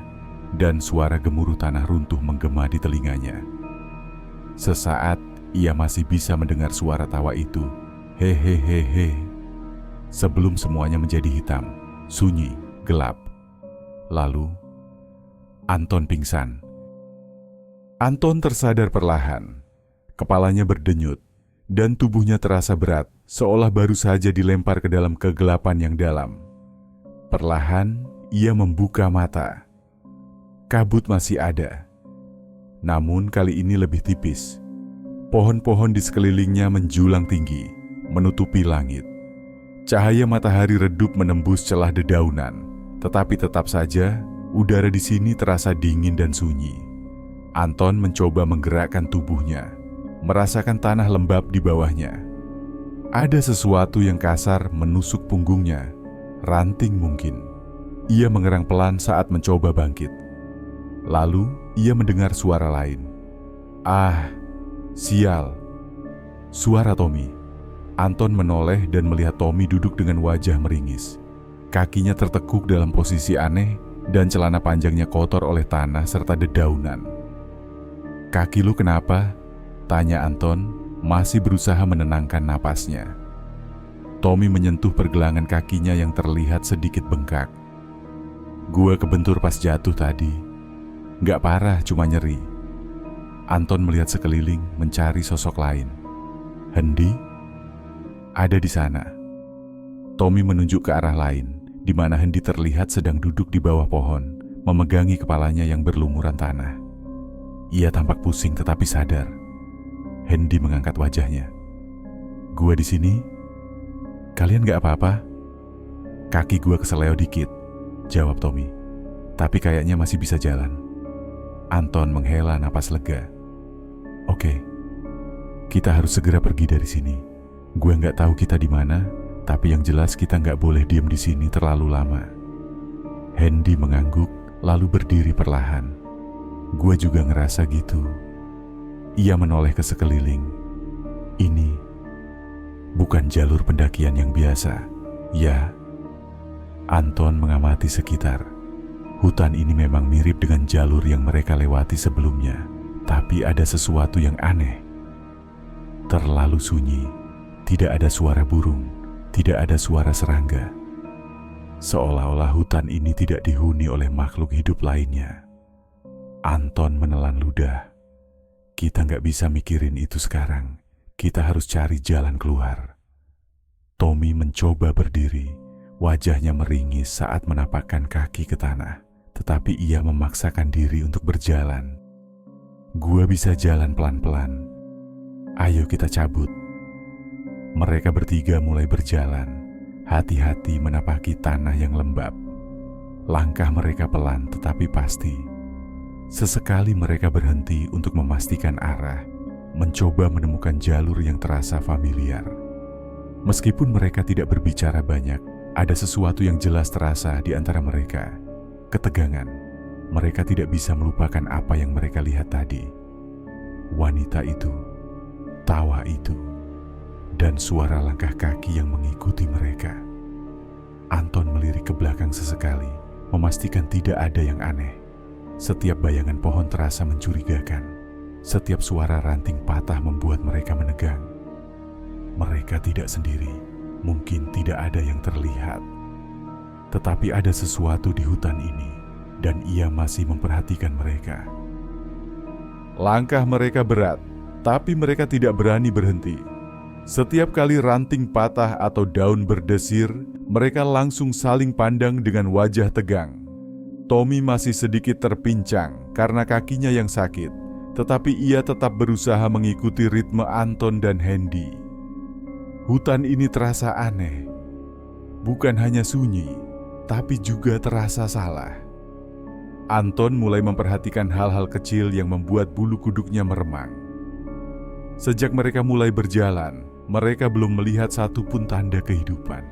dan suara gemuruh tanah runtuh menggema di telinganya. Sesaat, ia masih bisa mendengar suara tawa itu. Hehehehe. Sebelum semuanya menjadi hitam, sunyi, gelap. Lalu, Anton pingsan. Anton tersadar perlahan. Kepalanya berdenyut, dan tubuhnya terasa berat, seolah baru saja dilempar ke dalam kegelapan yang dalam. Perlahan, ia membuka mata. Kabut masih ada, namun kali ini lebih tipis. Pohon-pohon di sekelilingnya menjulang tinggi, menutupi langit. Cahaya matahari redup menembus celah dedaunan, tetapi tetap saja udara di sini terasa dingin dan sunyi. Anton mencoba menggerakkan tubuhnya, merasakan tanah lembab di bawahnya. Ada sesuatu yang kasar menusuk punggungnya, ranting mungkin. Ia mengerang pelan saat mencoba bangkit. Lalu ia mendengar suara lain. Ah, sial. Suara Tommy. Anton menoleh dan melihat Tommy duduk dengan wajah meringis. Kakinya tertekuk dalam posisi aneh dan celana panjangnya kotor oleh tanah serta dedaunan. "Kaki lu kenapa?" tanya Anton, masih berusaha menenangkan napasnya. Tommy menyentuh pergelangan kakinya yang terlihat sedikit bengkak. "Gua kebentur pas jatuh tadi. Gak parah, cuma nyeri." Anton melihat sekeliling mencari sosok lain. "Hendi?" "Ada di sana." Tommy menunjuk ke arah lain, di mana Hendi terlihat sedang duduk di bawah pohon, memegangi kepalanya yang berlumuran tanah. Ia tampak pusing tetapi sadar. Hendi mengangkat wajahnya. "Gua di sini. Kalian gak apa-apa?" "Kaki gua keseleo dikit," jawab Tommy. "Tapi kayaknya masih bisa jalan." Anton menghela napas lega. "Oke, kita harus segera pergi dari sini. Gue nggak tahu kita di mana, tapi yang jelas kita nggak boleh diam di sini terlalu lama." Hendi mengangguk, lalu berdiri perlahan. "Gue juga ngerasa gitu." Ia menoleh ke sekeliling. "Ini bukan jalur pendakian yang biasa, ya?" Anton mengamati sekitar. Hutan ini memang mirip dengan jalur yang mereka lewati sebelumnya, tapi ada sesuatu yang aneh. Terlalu sunyi, tidak ada suara burung, tidak ada suara serangga. Seolah-olah hutan ini tidak dihuni oleh makhluk hidup lainnya. Anton menelan ludah. Kita nggak bisa mikirin itu sekarang. Kita harus cari jalan keluar. Tommy mencoba berdiri. Wajahnya meringis saat menapakkan kaki ke tanah. Tetapi ia memaksakan diri untuk berjalan. "Gua bisa jalan pelan-pelan. Ayo kita cabut." Mereka bertiga mulai berjalan, hati-hati menapaki tanah yang lembab. Langkah mereka pelan tetapi pasti. Sesekali mereka berhenti untuk memastikan arah, mencoba menemukan jalur yang terasa familiar. Meskipun mereka tidak berbicara banyak, ada sesuatu yang jelas terasa di antara mereka. Ketegangan. Mereka tidak bisa melupakan apa yang mereka lihat tadi. Wanita itu, tawa itu, dan suara langkah kaki yang mengikuti mereka. Anton melirik ke belakang sesekali, memastikan tidak ada yang aneh. Setiap bayangan pohon terasa mencurigakan. Setiap suara ranting patah membuat mereka menegang. Mereka tidak sendiri, mungkin tidak ada yang terlihat. Tetapi ada sesuatu di hutan ini, dan ia masih memperhatikan mereka. Langkah mereka berat, tapi mereka tidak berani berhenti. Setiap kali ranting patah atau daun berdesir, mereka langsung saling pandang dengan wajah tegang. Tommy masih sedikit terpincang karena kakinya yang sakit, tetapi ia tetap berusaha mengikuti ritme Anton dan Hendy. Hutan ini terasa aneh, bukan hanya sunyi, tapi juga terasa salah. Anton mulai memperhatikan hal-hal kecil yang membuat bulu kuduknya meremang. Sejak mereka mulai berjalan, mereka belum melihat satupun tanda kehidupan.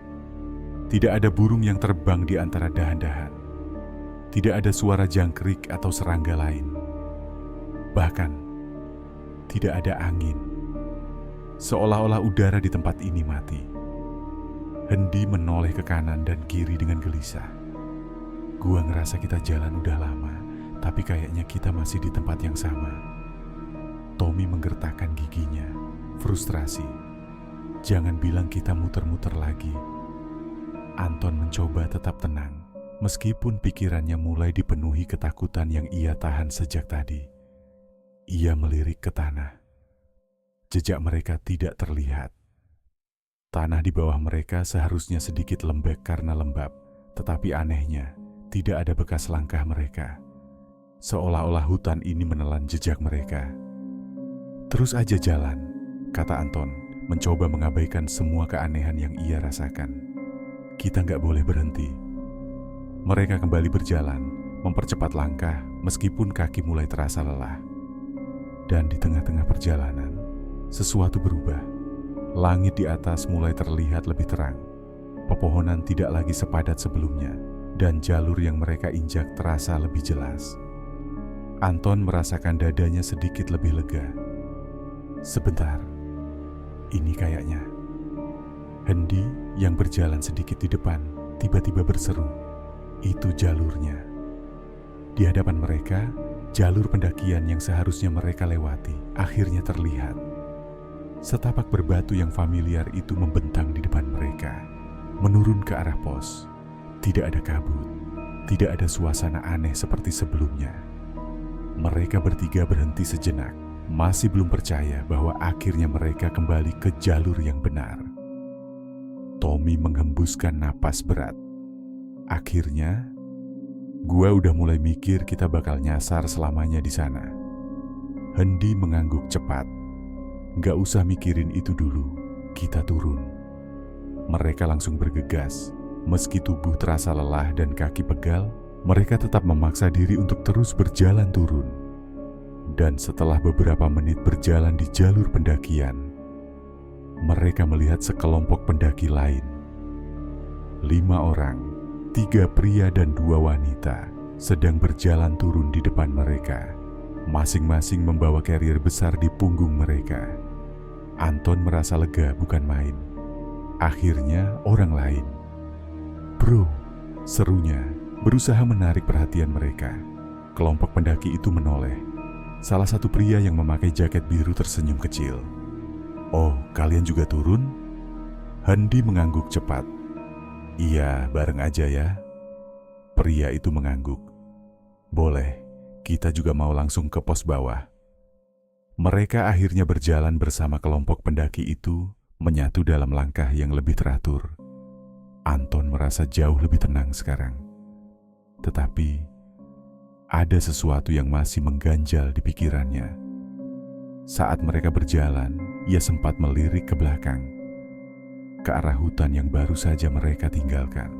Tidak ada burung yang terbang di antara dahan-dahan. Tidak ada suara jangkrik atau serangga lain. Bahkan, tidak ada angin. Seolah-olah udara di tempat ini mati. Hendy menoleh ke kanan dan kiri dengan gelisah. Gua ngerasa kita jalan udah lama, tapi kayaknya kita masih di tempat yang sama. Tommy menggertakkan giginya, frustrasi. Jangan bilang kita muter-muter lagi. Anton mencoba tetap tenang, meskipun pikirannya mulai dipenuhi ketakutan yang ia tahan sejak tadi. Ia melirik ke tanah. Jejak mereka tidak terlihat. Tanah di bawah mereka seharusnya sedikit lembek karena lembab, tetapi anehnya, tidak ada bekas langkah mereka. Seolah-olah hutan ini menelan jejak mereka. Terus aja jalan, kata Anton, mencoba mengabaikan semua keanehan yang ia rasakan. Kita nggak boleh berhenti. Mereka kembali berjalan, mempercepat langkah meskipun kaki mulai terasa lelah. Dan di tengah-tengah perjalanan, sesuatu berubah. Langit di atas mulai terlihat lebih terang. Pepohonan tidak lagi sepadat sebelumnya, dan jalur yang mereka injak terasa lebih jelas. Anton merasakan dadanya sedikit lebih lega. Sebentar, ini kayaknya. Hendy yang berjalan sedikit di depan tiba-tiba berseru, "Itu jalurnya." Di hadapan mereka, jalur pendakian yang seharusnya mereka lewati akhirnya terlihat. Setapak berbatu yang familiar itu membentang di depan mereka, menurun ke arah pos. Tidak ada kabut, tidak ada suasana aneh seperti sebelumnya. Mereka bertiga berhenti sejenak, masih belum percaya bahwa akhirnya mereka kembali ke jalur yang benar. Tommy menghembuskan napas berat. Akhirnya, gua udah mulai mikir kita bakal nyasar selamanya di sana. Hendy mengangguk cepat. Gak usah mikirin itu dulu, kita turun. Mereka langsung bergegas. Meski tubuh terasa lelah dan kaki pegal, mereka tetap memaksa diri untuk terus berjalan turun. Dan setelah beberapa menit berjalan di jalur pendakian, mereka melihat sekelompok pendaki lain. 5 orang, 3 pria dan 2 wanita, sedang berjalan turun di depan mereka. Masing-masing membawa carrier besar di punggung mereka. Anton merasa lega bukan main. Akhirnya orang lain. "Bro," serunya, berusaha menarik perhatian mereka. Kelompok pendaki itu menoleh. Salah satu pria yang memakai jaket biru tersenyum kecil. "Oh, kalian juga turun?" Hendy mengangguk cepat. "Iya, bareng aja ya." Pria itu mengangguk. "Boleh, kita juga mau langsung ke pos bawah." Mereka akhirnya berjalan bersama kelompok pendaki itu, menyatu dalam langkah yang lebih teratur. Anton merasa jauh lebih tenang sekarang. Tetapi, ada sesuatu yang masih mengganjal di pikirannya. Saat mereka berjalan, ia sempat melirik ke belakang. ke arah hutan yang baru saja mereka tinggalkan.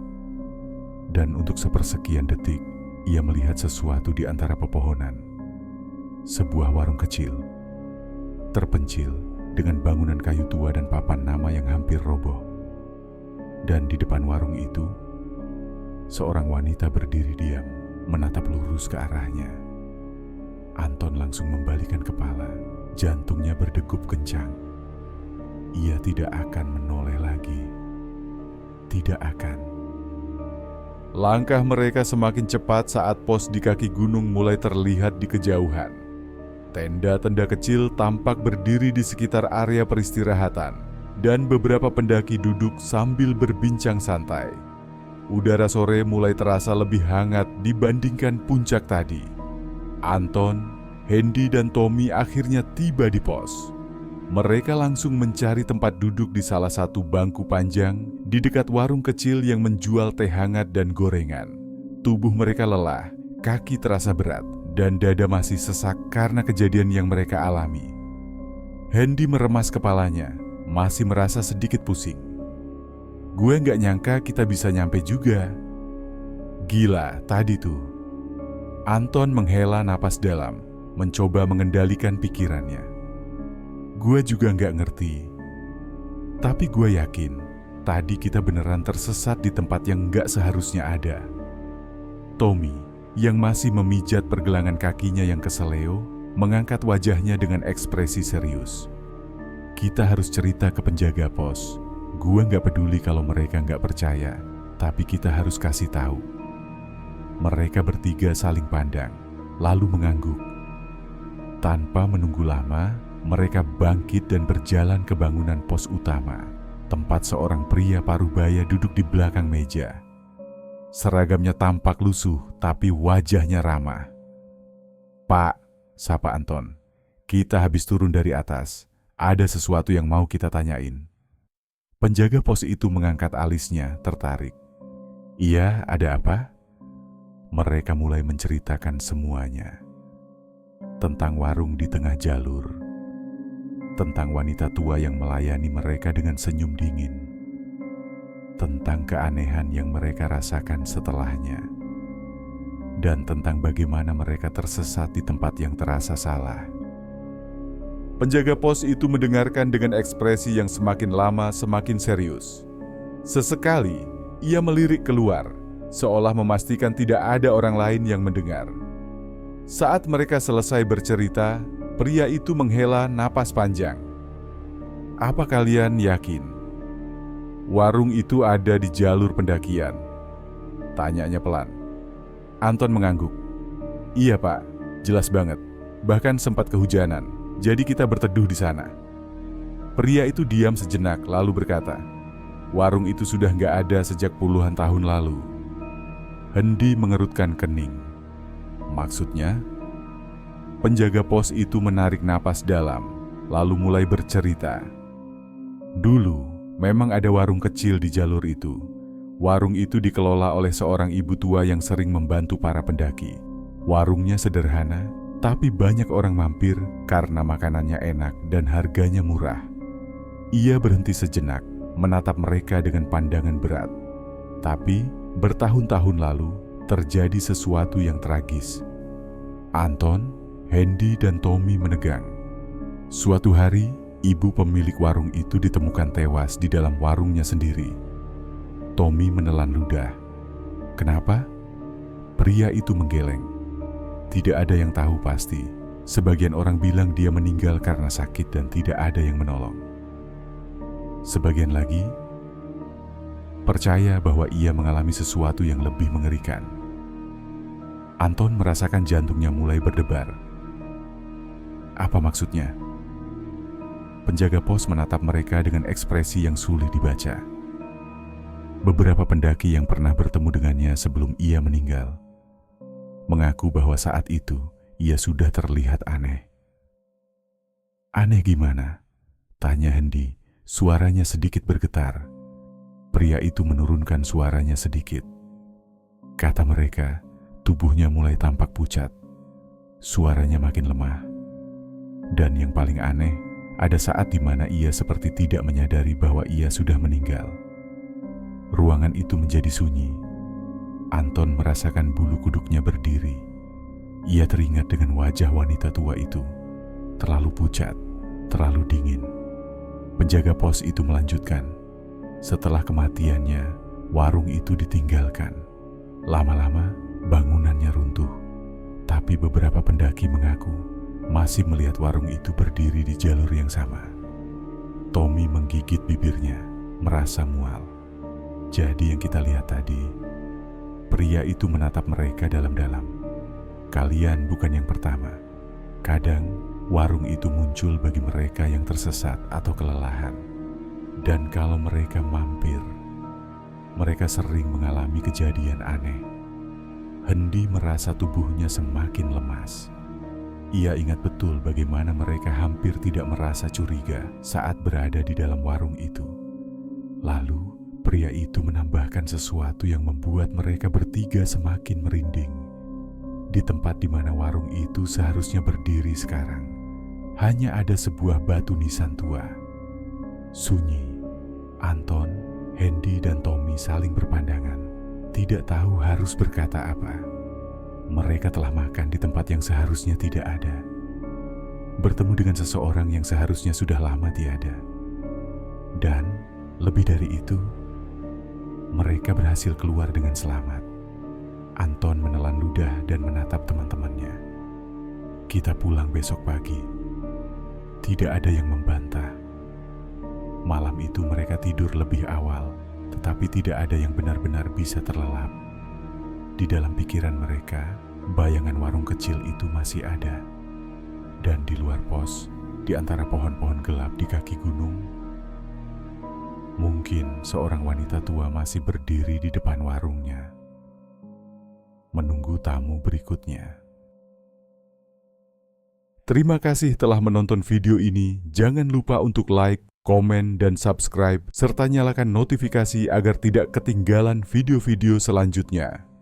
Dan untuk sepersekian detik, ia melihat sesuatu di antara pepohonan. Sebuah warung kecil, terpencil dengan bangunan kayu tua dan papan nama yang hampir roboh. Dan di depan warung itu, seorang wanita berdiri diam, menatap lurus ke arahnya. Anton langsung membalikkan kepala, jantungnya berdegup kencang. Ia tidak akan menoleh lagi. Tidak akan. Langkah mereka semakin cepat saat pos di kaki gunung mulai terlihat di kejauhan. Tenda-tenda kecil tampak berdiri di sekitar area peristirahatan, dan beberapa pendaki duduk sambil berbincang santai. Udara sore mulai terasa lebih hangat dibandingkan puncak tadi. Anton, Hendy, dan Tommy akhirnya tiba di pos. Mereka langsung mencari tempat duduk di salah satu bangku panjang di dekat warung kecil yang menjual teh hangat dan gorengan. Tubuh mereka lelah, kaki terasa berat, dan dada masih sesak karena kejadian yang mereka alami. Hendy meremas kepalanya, masih merasa sedikit pusing. Gue nggak nyangka kita bisa nyampe juga. Gila, tadi tuh. Anton menghela napas dalam, mencoba mengendalikan pikirannya. Gue juga nggak ngerti. Tapi gue yakin, tadi kita beneran tersesat di tempat yang nggak seharusnya ada. Tommy, yang masih memijat pergelangan kakinya yang keseleo, mengangkat wajahnya dengan ekspresi serius. Kita harus cerita ke penjaga pos. Gue nggak peduli kalau mereka nggak percaya, tapi kita harus kasih tahu. Mereka bertiga saling pandang, lalu mengangguk. Tanpa menunggu lama, mereka bangkit dan berjalan ke bangunan pos utama, tempat seorang pria parubaya duduk di belakang meja. Seragamnya tampak lusuh, tapi wajahnya ramah. "Pak," sapa Anton, "kita habis turun dari atas. Ada sesuatu yang mau kita tanyain." Penjaga pos itu mengangkat alisnya, tertarik. "Iya, ada apa?" Mereka mulai menceritakan semuanya. Tentang warung di tengah jalur, tentang wanita tua yang melayani mereka dengan senyum dingin, tentang keanehan yang mereka rasakan setelahnya, dan tentang bagaimana mereka tersesat di tempat yang terasa salah. Penjaga pos itu mendengarkan dengan ekspresi yang semakin lama semakin serius. Sesekali, ia melirik keluar, seolah memastikan tidak ada orang lain yang mendengar. Saat mereka selesai bercerita, pria itu menghela napas panjang. "Apa kalian yakin warung itu ada di jalur pendakian?" tanyanya pelan. Anton mengangguk. "Iya Pak, jelas banget. Bahkan sempat kehujanan, jadi kita berteduh di sana." Pria itu diam sejenak lalu berkata, "Warung itu sudah nggak ada sejak puluhan tahun lalu." Hendy mengerutkan kening. "Maksudnya?" Penjaga pos itu menarik napas dalam, lalu mulai bercerita. "Dulu, memang ada warung kecil di jalur itu. Warung itu dikelola oleh seorang ibu tua yang sering membantu para pendaki. Warungnya sederhana, tapi banyak orang mampir karena makanannya enak dan harganya murah." Ia berhenti sejenak, menatap mereka dengan pandangan berat. Tapi, bertahun-tahun lalu, terjadi sesuatu yang tragis. Anton, Hendy, dan Tommy menegang. Suatu hari, ibu pemilik warung itu ditemukan tewas di dalam warungnya sendiri. Tommy menelan ludah. Kenapa? Pria itu menggeleng. Tidak ada yang tahu pasti. Sebagian orang bilang dia meninggal karena sakit dan tidak ada yang menolong. Sebagian lagi percaya bahwa ia mengalami sesuatu yang lebih mengerikan. Anton merasakan jantungnya mulai berdebar. Apa maksudnya? Penjaga pos menatap mereka dengan ekspresi yang sulit dibaca. Beberapa pendaki yang pernah bertemu dengannya sebelum ia meninggal mengaku bahwa saat itu ia sudah terlihat aneh. "Aneh gimana?" tanya Hendy, suaranya sedikit bergetar. Pria itu menurunkan suaranya sedikit. Kata mereka, tubuhnya mulai tampak pucat. Suaranya makin lemah. Dan yang paling aneh, Ada saat di mana ia seperti tidak menyadari bahwa ia sudah meninggal. Ruangan itu menjadi sunyi. Anton merasakan bulu kuduknya berdiri. Ia teringat dengan wajah wanita tua itu. Terlalu pucat, terlalu dingin. Penjaga pos itu melanjutkan. Setelah kematiannya, warung itu ditinggalkan. Lama-lama, bangunannya runtuh. Tapi beberapa pendaki mengaku masih melihat warung itu berdiri di jalur yang sama. Tommy menggigit bibirnya, merasa mual. Jadi yang kita lihat tadi, pria itu menatap mereka dalam-dalam. Kalian bukan yang pertama. Kadang, warung itu muncul bagi mereka yang tersesat atau kelelahan. Dan kalau mereka mampir, mereka sering mengalami kejadian aneh. Hendi merasa tubuhnya semakin lemas. Ia ingat betul bagaimana mereka hampir tidak merasa curiga saat berada di dalam warung itu. Lalu, pria itu menambahkan sesuatu yang membuat mereka bertiga semakin merinding. Di tempat di mana warung itu seharusnya berdiri sekarang, hanya ada sebuah batu nisan tua. Sunyi. Anton, Hendi, dan Tommy saling berpandangan. Tidak tahu harus berkata apa. Mereka telah makan di tempat yang seharusnya tidak ada. Bertemu dengan seseorang yang seharusnya sudah lama tiada. Dan lebih dari itu, mereka berhasil keluar dengan selamat. Anton menelan ludah dan menatap teman-temannya. Kita pulang besok pagi. Tidak ada yang membantah. Malam itu mereka tidur lebih awal. Tetapi tidak ada yang benar-benar bisa terlelap. Di dalam pikiran mereka, bayangan warung kecil itu masih ada. Dan di luar pos, di antara pohon-pohon gelap di kaki gunung, mungkin seorang wanita tua masih berdiri di depan warungnya, menunggu tamu berikutnya. Terima kasih telah menonton video ini. Jangan lupa untuk like, komen, dan subscribe, serta nyalakan notifikasi agar tidak ketinggalan video-video selanjutnya.